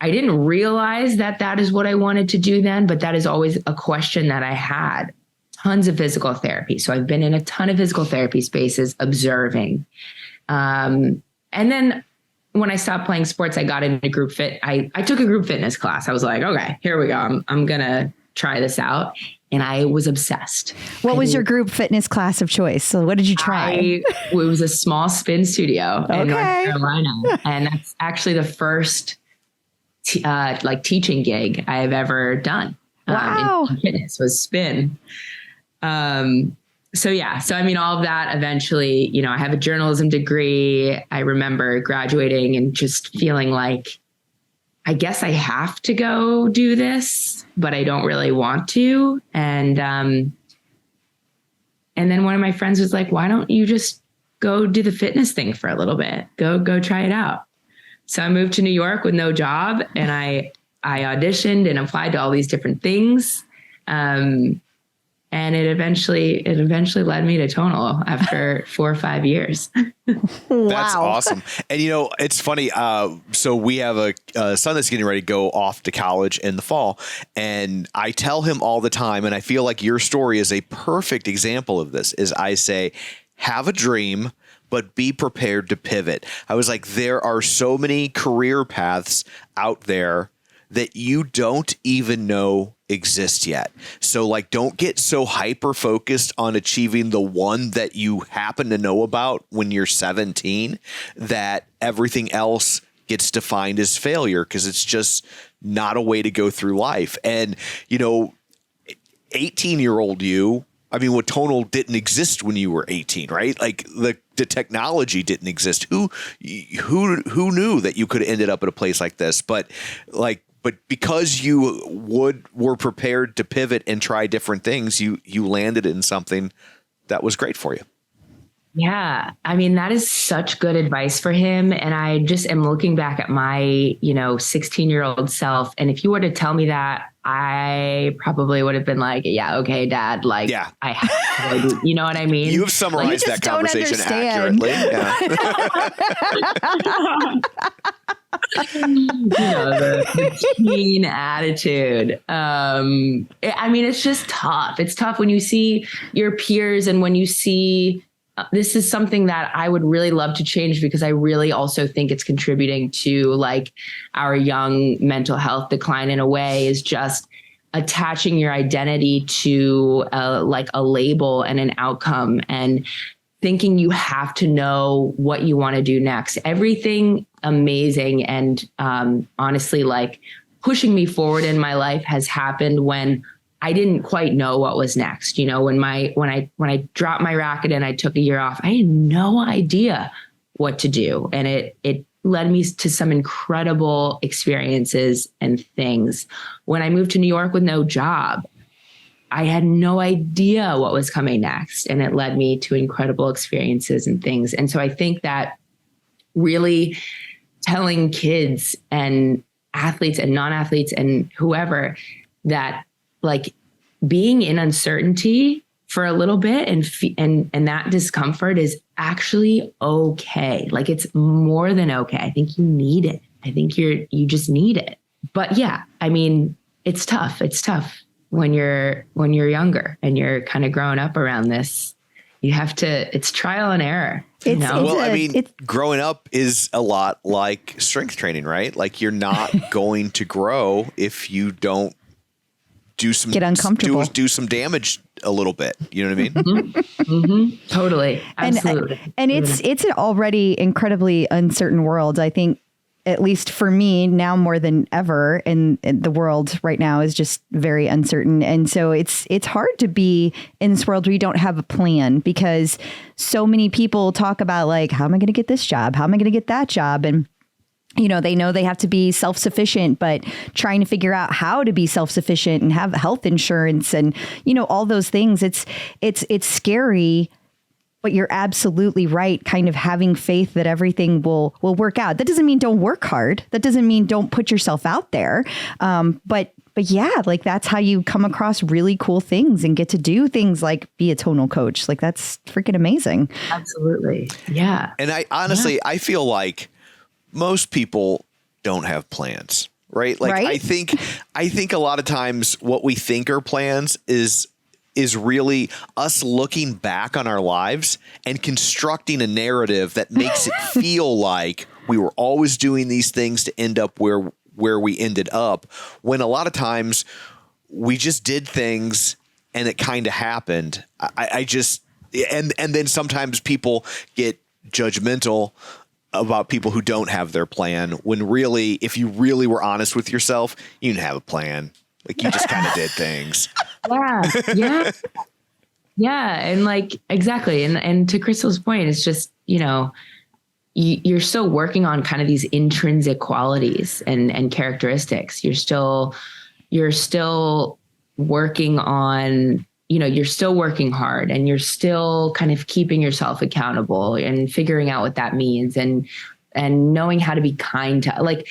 didn't realize that is what I wanted to do then, but that is always a question that I had. Tons of physical therapy. So I've been in a ton of physical therapy spaces observing. And then when I stopped playing sports, I got into group fit. I took a group fitness class. I was like, okay, here we go. I'm going to try this out. And I was obsessed. What was your group fitness class of choice? So what did you try? It was a small spin studio in North Carolina. And that's actually the first teaching gig I've ever done. Wow. In fitness was spin. So I mean, all of that eventually, I have a journalism degree. I remember graduating and just feeling like I guess I have to go do this, but I don't really want to. And then one of my friends was like, why don't you just go do the fitness thing for a little bit? Go try it out. So I moved to New York with no job, and I auditioned and applied to all these different things. And it eventually led me to Tonal after 4 or 5 years. That's awesome. And it's funny. So we have a son that's getting ready to go off to college in the fall, and I tell him all the time, and I feel like your story is a perfect example of this, is I say, have a dream, but be prepared to pivot. I was like, there are so many career paths out there that you don't even know exist yet. So like, don't get so hyper focused on achieving the one that you happen to know about when you're 17 that everything else gets defined as failure, because it's just not a way to go through life. And 18-year-old you, I mean, what Tonal didn't exist when you were 18, right? Like the technology didn't exist. Who knew that you could have ended up at a place like this? But because you were prepared to pivot and try different things, you landed in something that was great for you. Yeah. I mean, that is such good advice for him. And I just am looking back at my, 16-year-old self. And if you were to tell me that, I probably would have been like, yeah, okay, Dad. Like, yeah. I have to, you know what I mean? You've summarized that conversation accurately. Yeah. The teen attitude. I mean, it's just tough. It's tough when you see your peers and when you see, this is something that I would really love to change, because I really also think it's contributing to like our young mental health decline in a way, is just attaching your identity to like a label and an outcome, and thinking you have to know what you want to do next. Everything amazing and honestly, like pushing me forward in my life has happened when I didn't quite know what was next. When I dropped my racket and I took a year off, I had no idea what to do. And it led me to some incredible experiences and things. When I moved to New York with no job, I had no idea what was coming next. And it led me to incredible experiences and things. And so I think that really telling kids and athletes and non-athletes and whoever that, like, being in uncertainty for a little bit and that discomfort is actually okay. Like, it's more than okay. I think you need it. I think you just need it. But yeah, I mean, it's tough. It's tough when you're younger and you're kind of growing up around this. You have to, it's trial and error. Growing up is a lot like strength training, right? Like, you're not going to grow if you don't get uncomfortable, do some damage a little bit. You know what I mean? Mm-hmm. Totally. Absolutely. And it's an already incredibly uncertain world. I think, at least for me now more than ever, in the world right now is just very uncertain. And so it's hard to be in this world where you don't have a plan, because so many people talk about, like, how am I going to get this job? How am I going to get that job? And they know they have to be self-sufficient, but trying to figure out how to be self-sufficient and have health insurance and, all those things. It's scary, but you're absolutely right. Kind of having faith that everything will work out. That doesn't mean don't work hard. That doesn't mean don't put yourself out there. But yeah, like, that's how you come across really cool things and get to do things like be a tonal coach. Like, that's freaking amazing. Absolutely. Yeah. And I honestly, I feel like most people don't have plans, right? Like, right? I think a lot of times what we think are plans is really us looking back on our lives and constructing a narrative that makes it feel like we were always doing these things to end up where we ended up, when a lot of times we just did things and it kind of happened. And then sometimes people get judgmental about people who don't have their plan, when really, if you really were honest with yourself, you didn't have a plan. Like, you just kind of did things. Yeah. Yeah. And like, exactly. And to Crystal's point, it's just, you're still working on kind of these intrinsic qualities and characteristics. You're still working on, you're still working hard, and you're still kind of keeping yourself accountable and figuring out what that means, and knowing how to be kind to, like,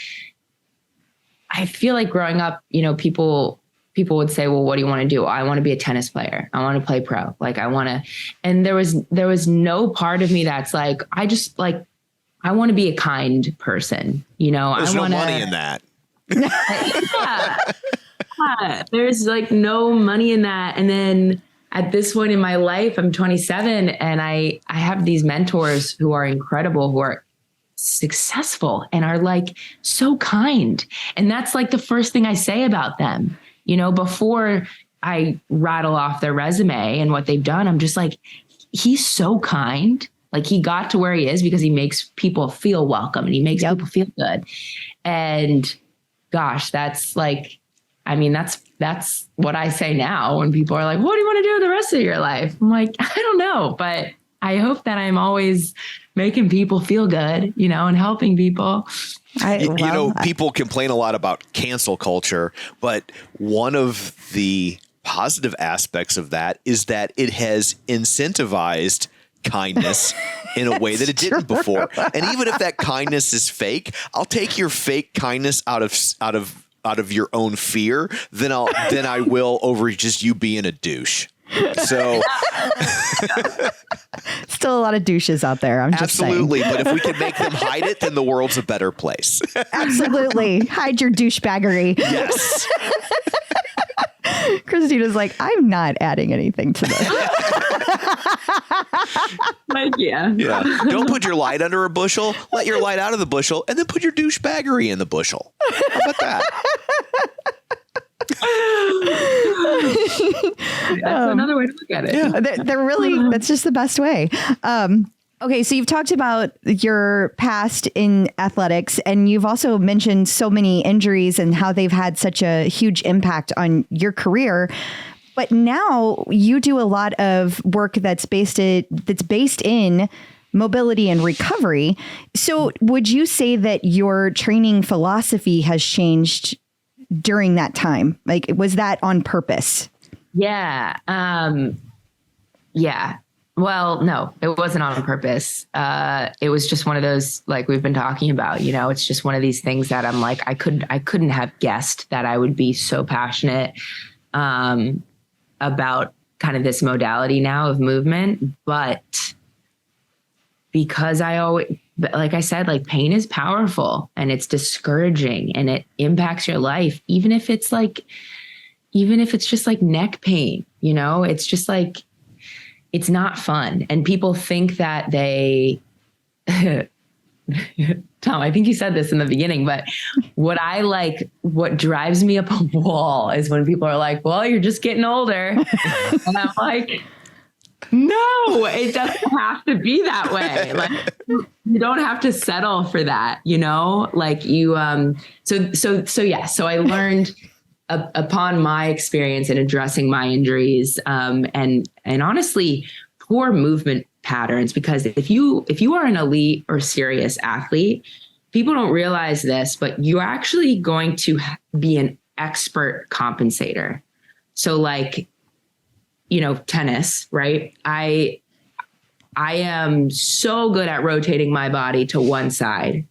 I feel like growing up, people would say, well, what do you want to do? I want to be a tennis player. I want to play pro. Like, I want to, and there was no part of me that's like, I want to be a kind person. There's no money in that. Yeah. There's like no money in that. And then at this point in my life, I'm 27, and I have these mentors who are incredible, who are successful and are like so kind. And that's like the first thing I say about them, before I rattle off their resume and what they've done. I'm just like, he's so kind. Like, he got to where he is because he makes people feel welcome, and he makes people feel good. And gosh, that's like, that's what I say now when people are like, what do you want to do the rest of your life? I'm like, I don't know, but I hope that I'm always making people feel good, and helping people. People complain a lot about cancel culture, but one of the positive aspects of that is that it has incentivized kindness in a way that it didn't before. And even if that kindness is fake, I'll take your fake kindness out of your own fear than I will over just you being a douche. So still a lot of douches out there. I'm just absolutely, saying. but if we can make them hide it, then the world's a better place. Absolutely. Hide your douchebaggery. Yes. Kristina's like, I'm not adding anything to this. Like, yeah. Don't put your light under a bushel. Let your light out of the bushel, and then put your douchebaggery in the bushel. How about that? That's another way to look at it. Yeah. They're really, that's just the best way. Okay, so you've talked about your past in athletics, and you've also mentioned so many injuries and how they've had such a huge impact on your career. But now you do a lot of work that's based in mobility and recovery. So would you say that your training philosophy has changed during that time? Like, was that on purpose? Yeah. Yeah. Well, no, it wasn't on purpose. It was just one of those, like we've been talking about, it's just one of these things that I'm like, I couldn't have guessed that I would be so passionate about kind of this modality now of movement. But because I always, like I said, like, pain is powerful and it's discouraging and it impacts your life, even if it's just like neck pain, it's just like, it's not fun. And people think that they, Tom, I think you said this in the beginning, but what drives me up a wall is when people are like, well, you're just getting older. And I'm like, no, it doesn't have to be that way. Like, you don't have to settle for that, like you, so I learned upon my experience in addressing my injuries, and honestly, poor movement patterns, because if you are an elite or serious athlete, people don't realize this, but you're actually going to be an expert compensator. So like, tennis, right? I am so good at rotating my body to one side,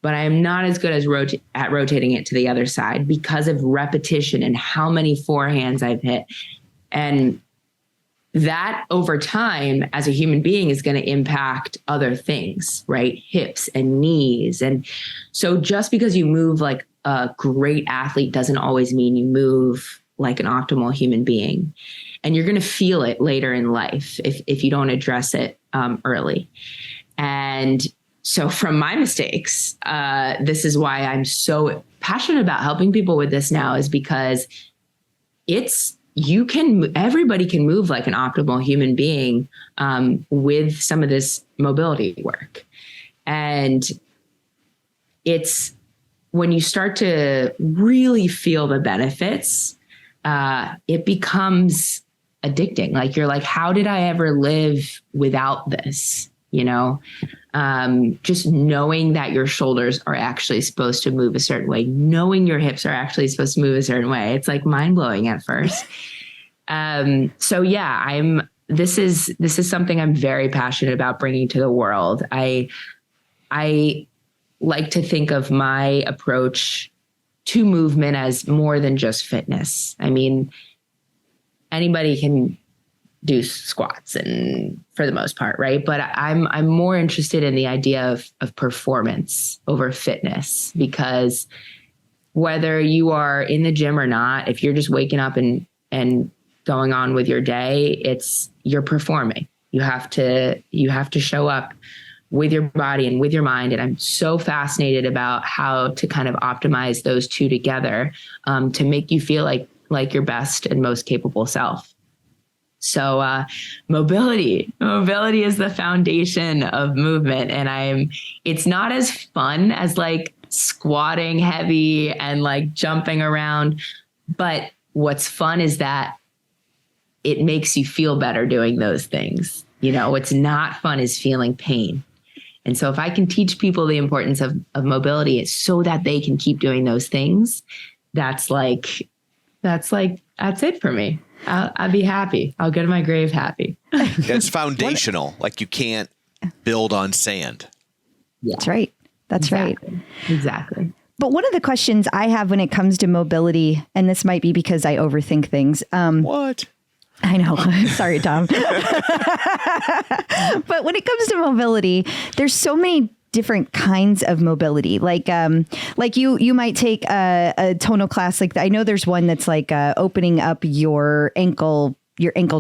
but I am not as good as at rotating it to the other side because of repetition and how many forehands I've hit. And that over time as a human being is going to impact other things, right? Hips and knees. And so just because you move like a great athlete doesn't always mean you move like an optimal human being. And you're going to feel it later in life if you don't address it early. And so from my mistakes, this is why I'm so passionate about helping people with this now, is because everybody can move like an optimal human being with some of this mobility work. And it's when you start to really feel the benefits, it becomes addicting. Like, you're like, how did I ever live without this? Just knowing that your shoulders are actually supposed to move a certain way, knowing your hips are actually supposed to move a certain way. It's like mind blowing at first. So yeah, this is something I'm very passionate about bringing to the world. I like to think of my approach to movement as more than just fitness. I mean, anybody can do squats and for the most part, right? But I'm more interested in the idea of performance over fitness, because whether you are in the gym or not, if you're just waking up and going on with your day, you're performing. You have to show up with your body and with your mind. And I'm so fascinated about how to kind of optimize those two together to make you feel like your best and most capable self. So mobility is the foundation of movement. And it's not as fun as like squatting heavy and like jumping around. But what's fun is that it makes you feel better doing those things. What's not fun is feeling pain. And so if I can teach people the importance of mobility, it's so that they can keep doing those things. That's it for me. I'll be happy. I'll go to my grave happy. That's foundational. Like you can't build on sand. Yeah. That's right. That's exactly. right. Exactly. But one of the questions I have when it comes to mobility, and this might be because I overthink things. What? I know. Sorry, Tom. But when it comes to mobility, there's so many different kinds of mobility. Like you might take a tonal class. Like I know there's one that's like opening up your ankle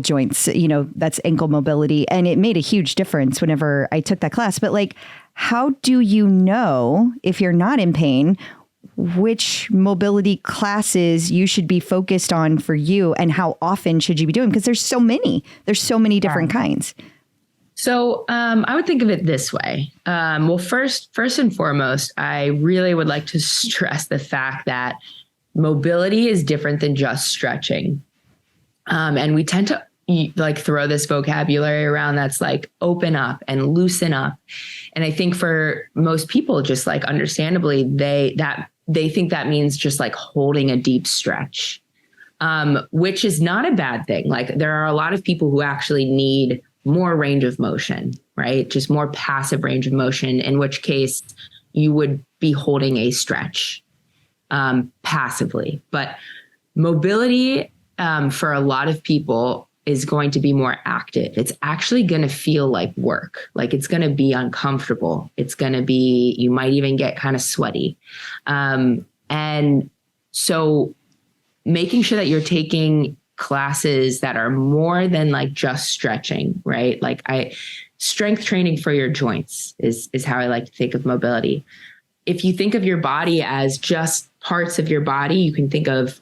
joints, that's ankle mobility. And it made a huge difference whenever I took that class. But like, how do you know if you're not in pain, which mobility classes you should be focused on for you, and how often should you be doing? Because there's so many different kinds. So I would think of it this way. Well, first and foremost, I really would like to stress the fact that mobility is different than just stretching. And we tend to like throw this vocabulary around that's like open up and loosen up. And I think for most people, just like understandably, they think that means just like holding a deep stretch, which is not a bad thing. Like there are a lot of people who actually need more range of motion, right? Just more passive range of motion, in which case you would be holding a stretch passively. But mobility for a lot of people is going to be more active. It's actually going to feel like work. Like it's going to be uncomfortable. It's going to be, you might even get kind of sweaty. And so making sure that you're taking classes that are more than like just stretching, right? Like strength training for your joints is how I like to think of mobility. If you think of your body as just parts of your body, you can think of,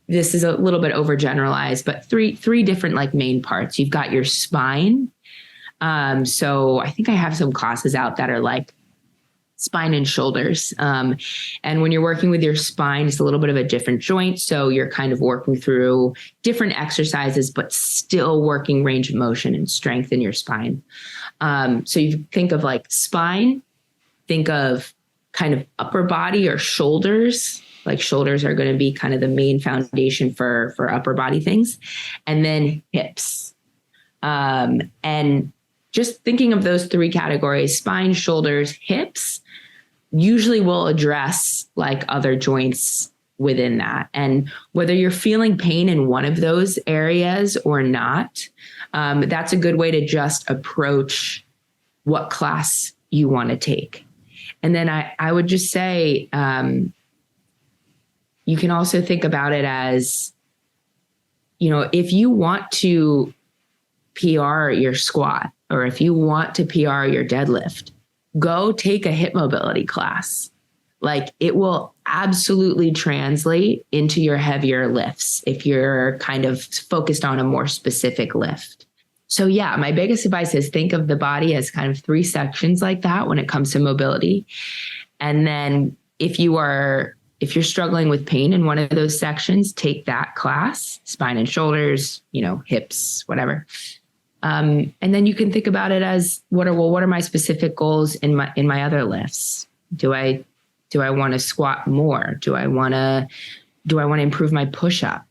this is a little bit overgeneralized, but three different like main parts. You've got your spine. So I think I have some classes out that are like spine and shoulders. And when you're working with your spine, it's a little bit of a different joint. So you're kind of working through different exercises, but still working range of motion and strength in your spine. So you think of like spine, think of kind of upper body or shoulders. Like shoulders are going to be kind of the main foundation for upper body things. And then hips. And just thinking of those three categories, spine, shoulders, hips, usually will address like other joints within that. And whether you're feeling pain in one of those areas or not, that's a good way to just approach what class you want to take. And then I would just say, you can also think about it as, if you want to PR your squat, or if you want to PR your deadlift, go take a hip mobility class. Like it will absolutely translate into your heavier lifts if you're kind of focused on a more specific lift. So yeah, my biggest advice is think of the body as kind of three sections like that when it comes to mobility. And then if you're struggling with pain in one of those sections, take that class, spine and shoulders, hips, whatever. And then you can think about it as what are my specific goals in my other lifts? Do I want to squat more? Do I want to improve my push-up?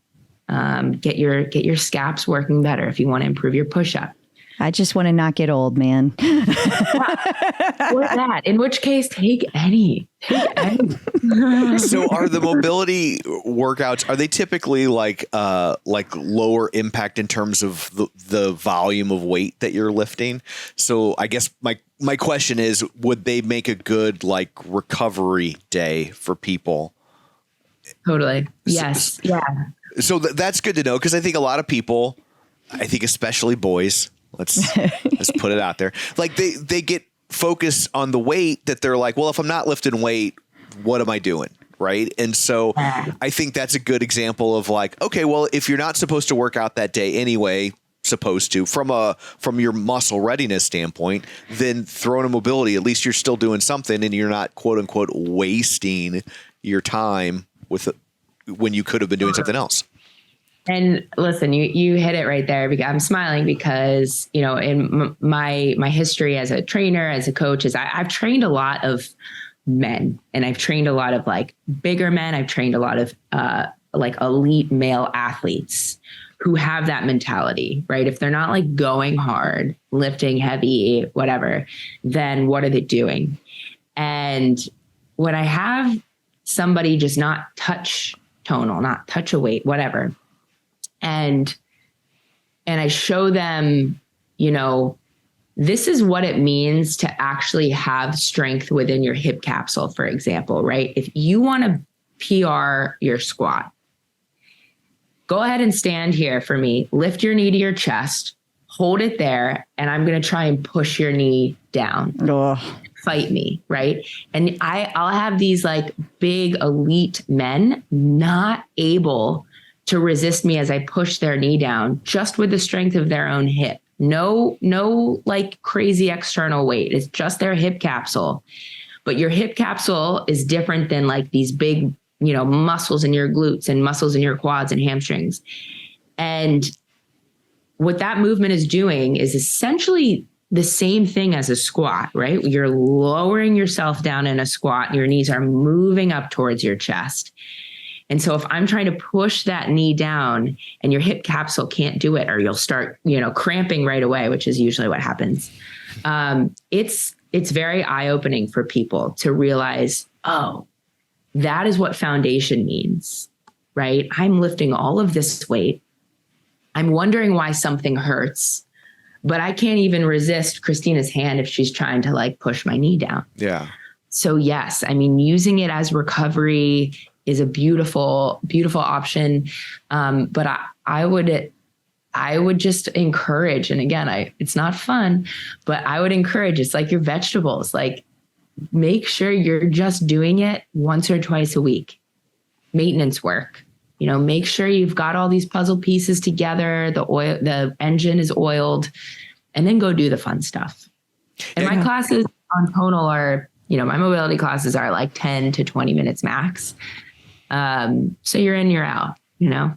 Get your scaps working better if you want to improve your push-up. I just want to not get old, man. Or that. In which case, take any. So are the mobility workouts, are they typically like lower impact in terms of the volume of weight that you're lifting? So I guess my question is, would they make a good like recovery day for people? Totally. Yes. Yeah. So that's good to know, because I think a lot of people, I think especially boys, let's put it out there, like they get focused on the weight, that they're like, well, if I'm not lifting weight, what am I doing? Right. And so I think that's a good example of like, okay, well, if you're not supposed to work out that day anyway, from your muscle readiness standpoint, then throwing a mobility, at least you're still doing something and you're not quote unquote wasting your time when you could have been doing something else. And listen, you hit it right there. I'm smiling because, in my history as a trainer, as a coach, is I've trained a lot of men, and I've trained a lot of like bigger men. I've trained a lot of like elite male athletes who have that mentality, right? If they're not like going hard, lifting heavy, whatever, then what are they doing? And when I have somebody just not touch tonal, not touch a weight, whatever, and I show them, this is what it means to actually have strength within your hip capsule, for example, right? If you want to PR your squat, go ahead and stand here for me, lift your knee to your chest, hold it there, and I'm going to try and push your knee down. Ugh. Fight me, right? And I'll have these like big elite men not able to resist me as I push their knee down, just with the strength of their own hip. No like crazy external weight. It's just their hip capsule. But your hip capsule is different than like these big, muscles in your glutes and muscles in your quads and hamstrings. And what that movement is doing is essentially the same thing as a squat, right? You're lowering yourself down in a squat and your knees are moving up towards your chest. And so if I'm trying to push that knee down and your hip capsule can't do it, or you'll start, cramping right away, which is usually what happens. It's very eye-opening for people to realize, oh, that is what foundation means, right? I'm lifting all of this weight. I'm wondering why something hurts, but I can't even resist Kristina's hand if she's trying to like push my knee down. Yeah. So yes, using it as recovery is a beautiful, beautiful option. But I would just encourage, and again, it's not fun, but I would encourage, it's like your vegetables, like make sure you're just doing it once or twice a week. Maintenance work, make sure you've got all these puzzle pieces together, the engine is oiled, and then go do the fun stuff. And my classes on tonal are, my mobility classes are like 10 to 20 minutes max. So you're in, you're out, Yeah.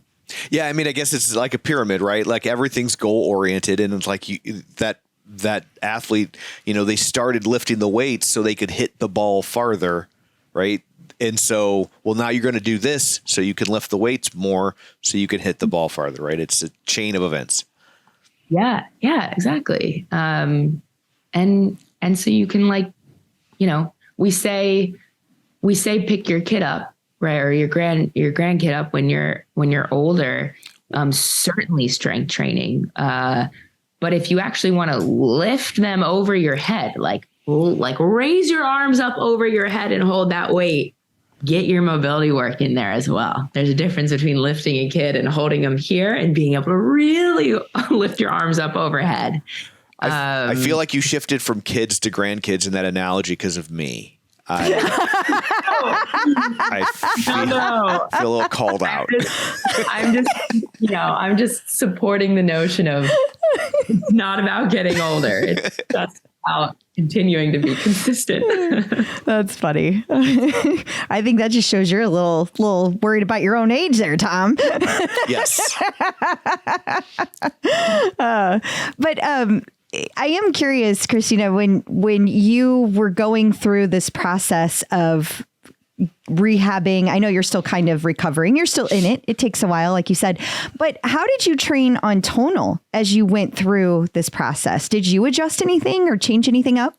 I guess it's like a pyramid, right? Like everything's goal oriented, and it's like that athlete, they started lifting the weights so they could hit the ball farther. Right. And so, well, now you're going to do this so you can lift the weights more so you can hit the ball farther. Right. It's a chain of events. Yeah. Yeah, exactly. And so you can we say pick your kid up, right? Or your grandkid up when you're older, certainly strength training. But if you actually want to lift them over your head, like raise your arms up over your head and hold that weight, get your mobility work in there as well. There's a difference between lifting a kid and holding them here and being able to really lift your arms up overhead. I feel like you shifted from kids to grandkids in that analogy because of me. I feel a little called out. I'm just supporting the notion of it's not about getting older. about continuing to be consistent. That's funny. I think that just shows you're a little worried about your own age there, Tom. Yes. But I am curious, Kristina, when you were going through this process of rehabbing, I know you're still kind of recovering. You're still in it. It takes a while, like you said. But how did you train on tonal as you went through this process? Did you adjust anything or change anything up?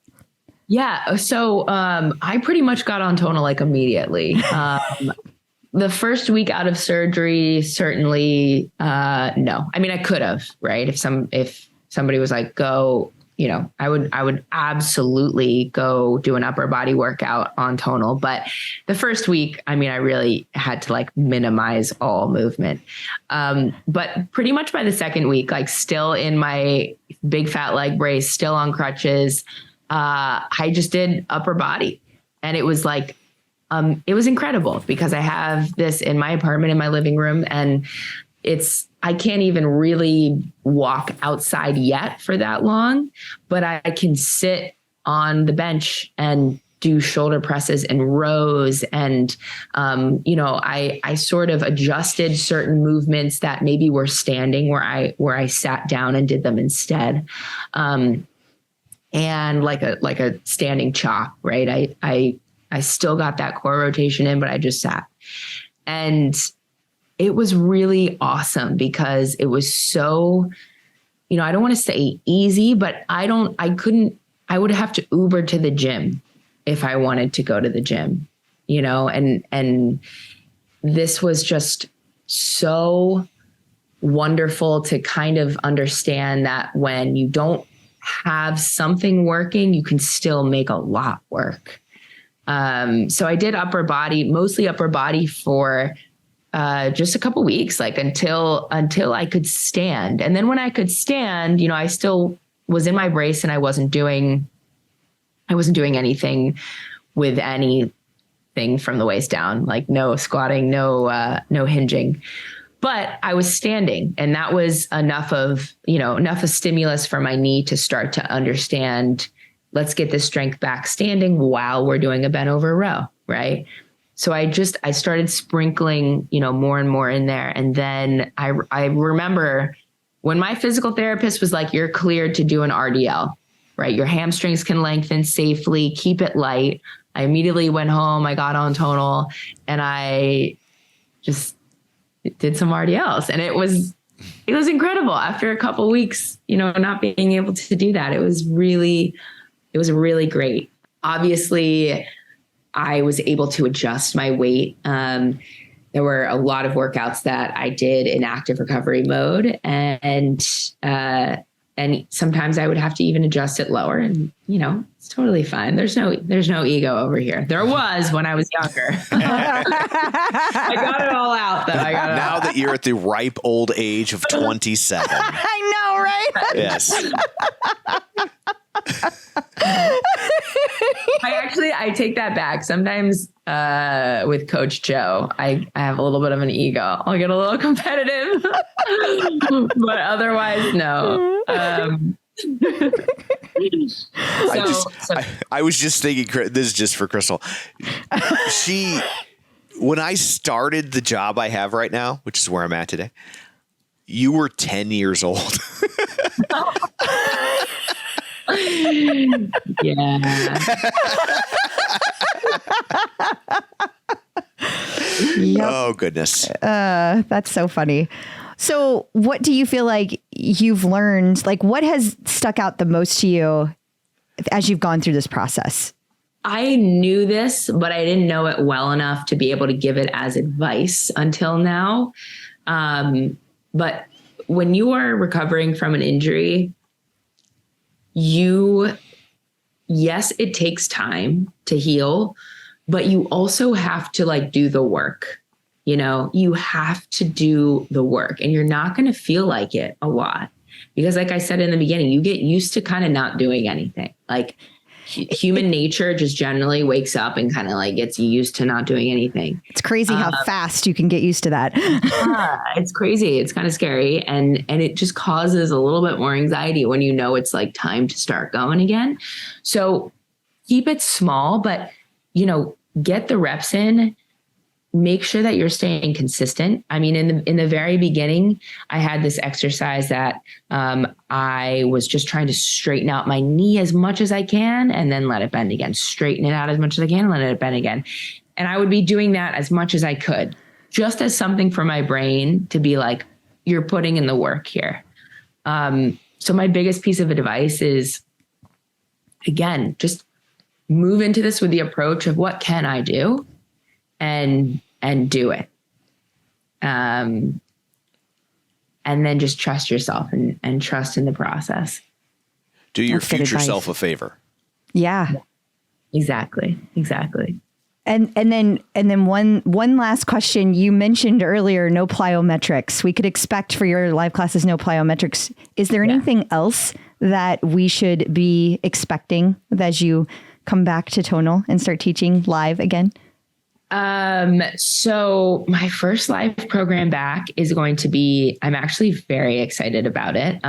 Yeah. So I pretty much got on tonal like immediately. The first week out of surgery, certainly no. I mean, I could have, right? If somebody was like, go, I would absolutely go do an upper body workout on tonal. But the first week, I mean, I really had to like minimize all movement. But pretty much by the second week, like still in my big fat leg brace, still on crutches, I just did upper body. And it was like, it was incredible because I have this in my apartment in my living room, and I can't even really walk outside yet for that long, but I can sit on the bench and do shoulder presses and rows. And, I sort of adjusted certain movements that maybe were standing where I sat down and did them instead. And like a standing chop, right? I still got that core rotation in, but I just sat. And it was really awesome because it was so, I don't want to say easy, but I would have to Uber to the gym if I wanted to go to the gym, and this was just so wonderful to kind of understand that when you don't have something working, you can still make a lot work. So I did mostly upper body for just a couple weeks, like until I could stand. And then when I could stand, I still was in my brace and I wasn't doing anything with anything from the waist down, like no squatting, no hinging, but I was standing, and that was enough of stimulus for my knee to start to understand, let's get this strength back standing while we're doing a bent over row. Right. So I started sprinkling, more and more in there. And then I remember when my physical therapist was like, you're cleared to do an RDL, right? Your hamstrings can lengthen safely, keep it light. I immediately went home, I got on tonal, and I just did some RDLs. And it was incredible. After a couple of weeks, not being able to do that, it was really great. Obviously, I was able to adjust my weight. There were a lot of workouts that I did in active recovery mode, and sometimes I would have to even adjust it lower. And it's totally fine. There's no ego over here. There was when I was younger. I got it all out. Now that you're at the ripe old age of 27. I know, right? Yes. I take that back. Sometimes with Coach Joe, I have a little bit of an ego. I'll get a little competitive, but otherwise, no. I was just thinking, this is just for Crystal. When I started the job I have right now, which is where I'm at today, you were 10 years old. Yeah. Yep. Oh, goodness. That's so funny. So what do you feel like you've learned? Like, what has stuck out the most to you as you've gone through this process? I knew this, but I didn't know it well enough to be able to give it as advice until now. But when you are recovering from an injury, yes, it takes time to heal, but you also have to do the work. You have to do the work, and you're not going to feel like it a lot because, like I said in the beginning, you get used to kind of not doing anything. Like human nature just generally wakes up and kind of like gets used to not doing anything. It's crazy how fast you can get used to that. It's crazy. It's kind of scary. And it just causes a little bit more anxiety when you know it's like time to start going again. So keep it small, but, get the reps in. Make sure that you're staying consistent. I mean, in the very beginning, I had this exercise that I was just trying to straighten out my knee as much as I can and then let it bend again. Straighten it out as much as I can and let it bend again. And I would be doing that as much as I could, just as something for my brain to be like, you're putting in the work here. So my biggest piece of advice is, again, just move into this with the approach of what can I do? And do it. And then just trust yourself and trust in the process. Do your future self a favor. Yeah. Exactly. And then one last question. You mentioned earlier, no plyometrics. We could expect for your live classes, no plyometrics. Is there anything else that we should be expecting as you come back to Tonal and start teaching live again? So my first live program back is going to be, I'm actually very excited about it.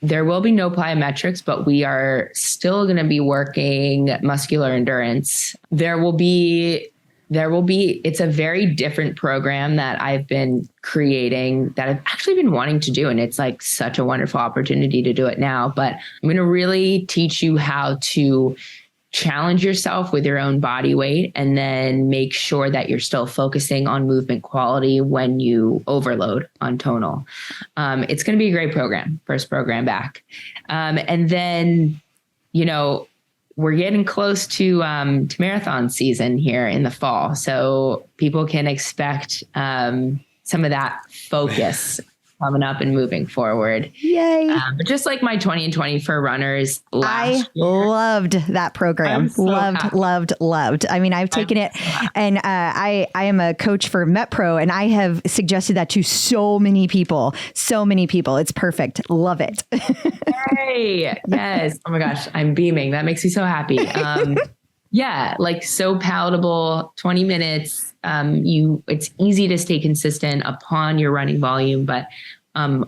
There will be no plyometrics, but we are still going to be working muscular endurance. It's a very different program that I've been creating that I've actually been wanting to do. And it's like such a wonderful opportunity to do it now, but I'm going to really teach you how to challenge yourself with your own body weight and then make sure that you're still focusing on movement quality when you overload on tonal. It's going to be a great program, first program back. And then, we're getting close to marathon season here in the fall. So people can expect some of that focus coming up and moving forward. Yay. But just like my 20 and 20 for runners I loved that program. Loved. I mean, I've taken it and I am a coach for MetPro and I have suggested that to so many people. It's perfect. Love it. Hey, yes. Oh my gosh. I'm beaming. That makes me so happy. Yeah. Like so palatable, 20 minutes. It's easy to stay consistent upon your running volume, but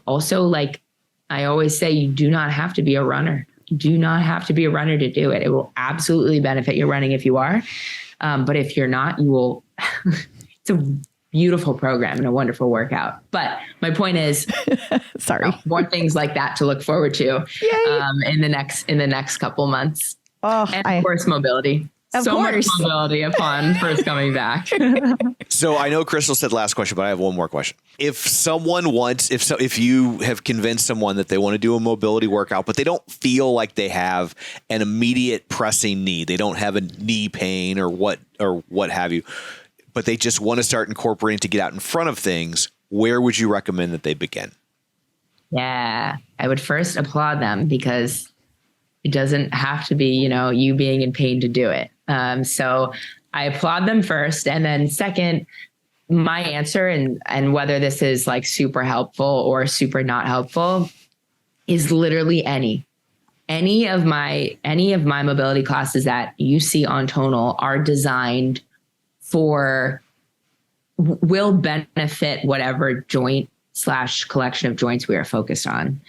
also like I always say, you do not have to be a runner. You do not have to be a runner to do it. It will absolutely benefit your running if you are. But if you're not, you will. It's a beautiful program and a wonderful workout. But my point is, more things like that to look forward to in the next couple months. Oh, and of course, mobility. Much mobility upon first coming back. So I know Crystal said last question, but I have one more question. If you have convinced someone that they want to do a mobility workout, but they don't feel like they have an immediate pressing need, they don't have a knee pain or what have you, but they just want to start incorporating to get out in front of things, where would you recommend that they begin? Yeah, I would first applaud them because it doesn't have to be, you being in pain to do it. So I applaud them first. And then second, my answer and whether this is like super helpful or super not helpful is literally any of my mobility classes that you see on Tonal are designed will benefit whatever joint / collection of joints we are focused on.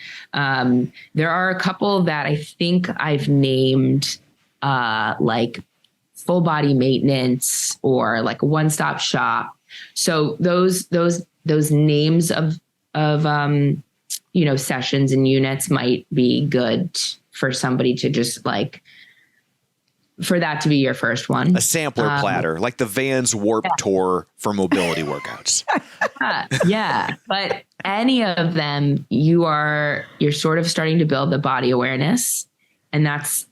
There are a couple that I think I've named like full body maintenance or like a one-stop shop. So those names of sessions and units might be good for somebody to just like, for that to be your first one. A sampler platter, like the Vans Warp Tour for mobility workouts. Yeah. But any of them, you're sort of starting to build the body awareness. And that's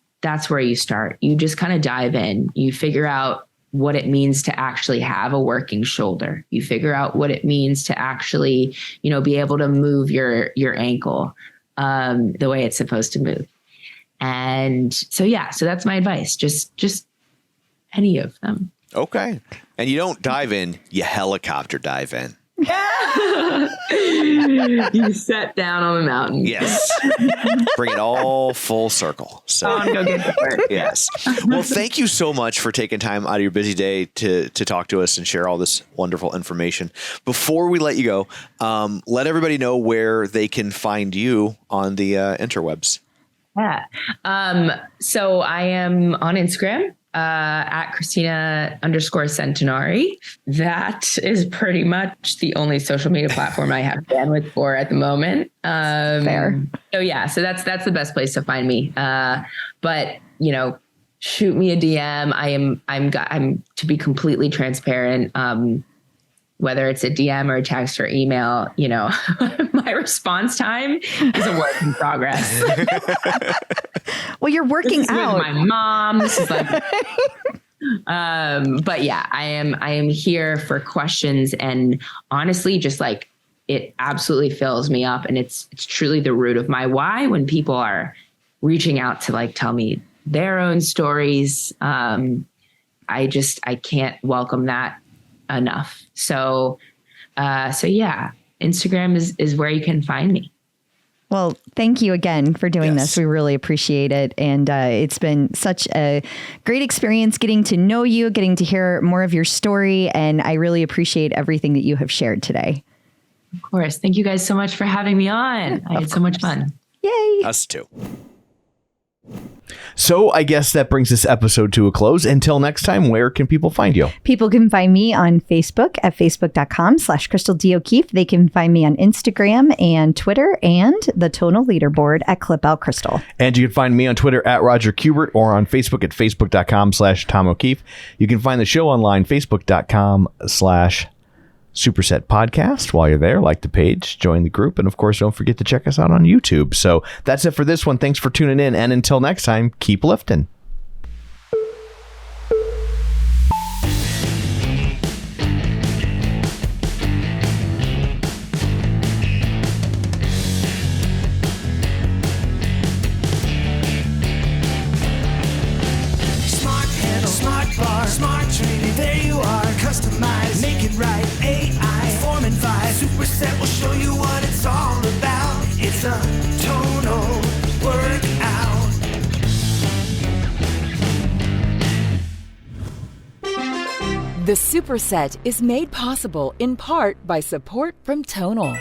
where you start. You just kind of dive in. You figure out what it means to actually have a working shoulder. You figure out what it means to actually, be able to move your ankle the way it's supposed to move. And so that's my advice. Just any of them. Okay. And you don't dive in, you helicopter dive in. You sat down on the mountain. Yes. Bring it all full circle. So Go get to work. yes. Well, thank you so much for taking time out of your busy day to talk to us and share all this wonderful information. Before we let you go, let everybody know where they can find you on the interwebs. Yeah. So I am on Instagram. At Kristina_Centenari. That is pretty much the only social media platform I have bandwidth for at the moment. Fair. So yeah, so that's the best place to find me. But shoot me a DM. I'm to be completely transparent. Whether it's a DM or a text or email, my response time is a work in progress. Well, you're working this is out. With my mom. This is like, but yeah, I am here for questions, and honestly, just like it absolutely fills me up, and it's truly the root of my why when people are reaching out to like tell me their own stories. I can't welcome that enough. So yeah, Instagram is where you can find me. Well, thank you again for doing Yes. this. We really appreciate it. And it's been such a great experience getting to know you, getting to hear more of your story. And I really appreciate everything that you have shared today. Of course. Thank you guys so much for having me on. I had so much fun. Yay. Us too. So I guess that brings this episode to a close. Until next time, where can people find you? People can find me on Facebook at facebook.com/Crystal D. O'Keefe. They can find me on Instagram and Twitter and the Tonal Leaderboard at Clip Out Crystal. And you can find me on Twitter at Roger Kubert or on Facebook at facebook.com/Tom O'Keefe. You can find the show online, facebook.com/Superset Podcast. While you're there, like the page, join the group, and of course, don't forget to check us out on YouTube. So that's it for this one. Thanks for tuning in, and until next time, keep lifting. Smart handle, smart bar, smart training. There you are, customize, make it right. AI, form and vibe. Superset will show you what it's all about. It's a tonal workout. The Superset is made possible in part by support from Tonal.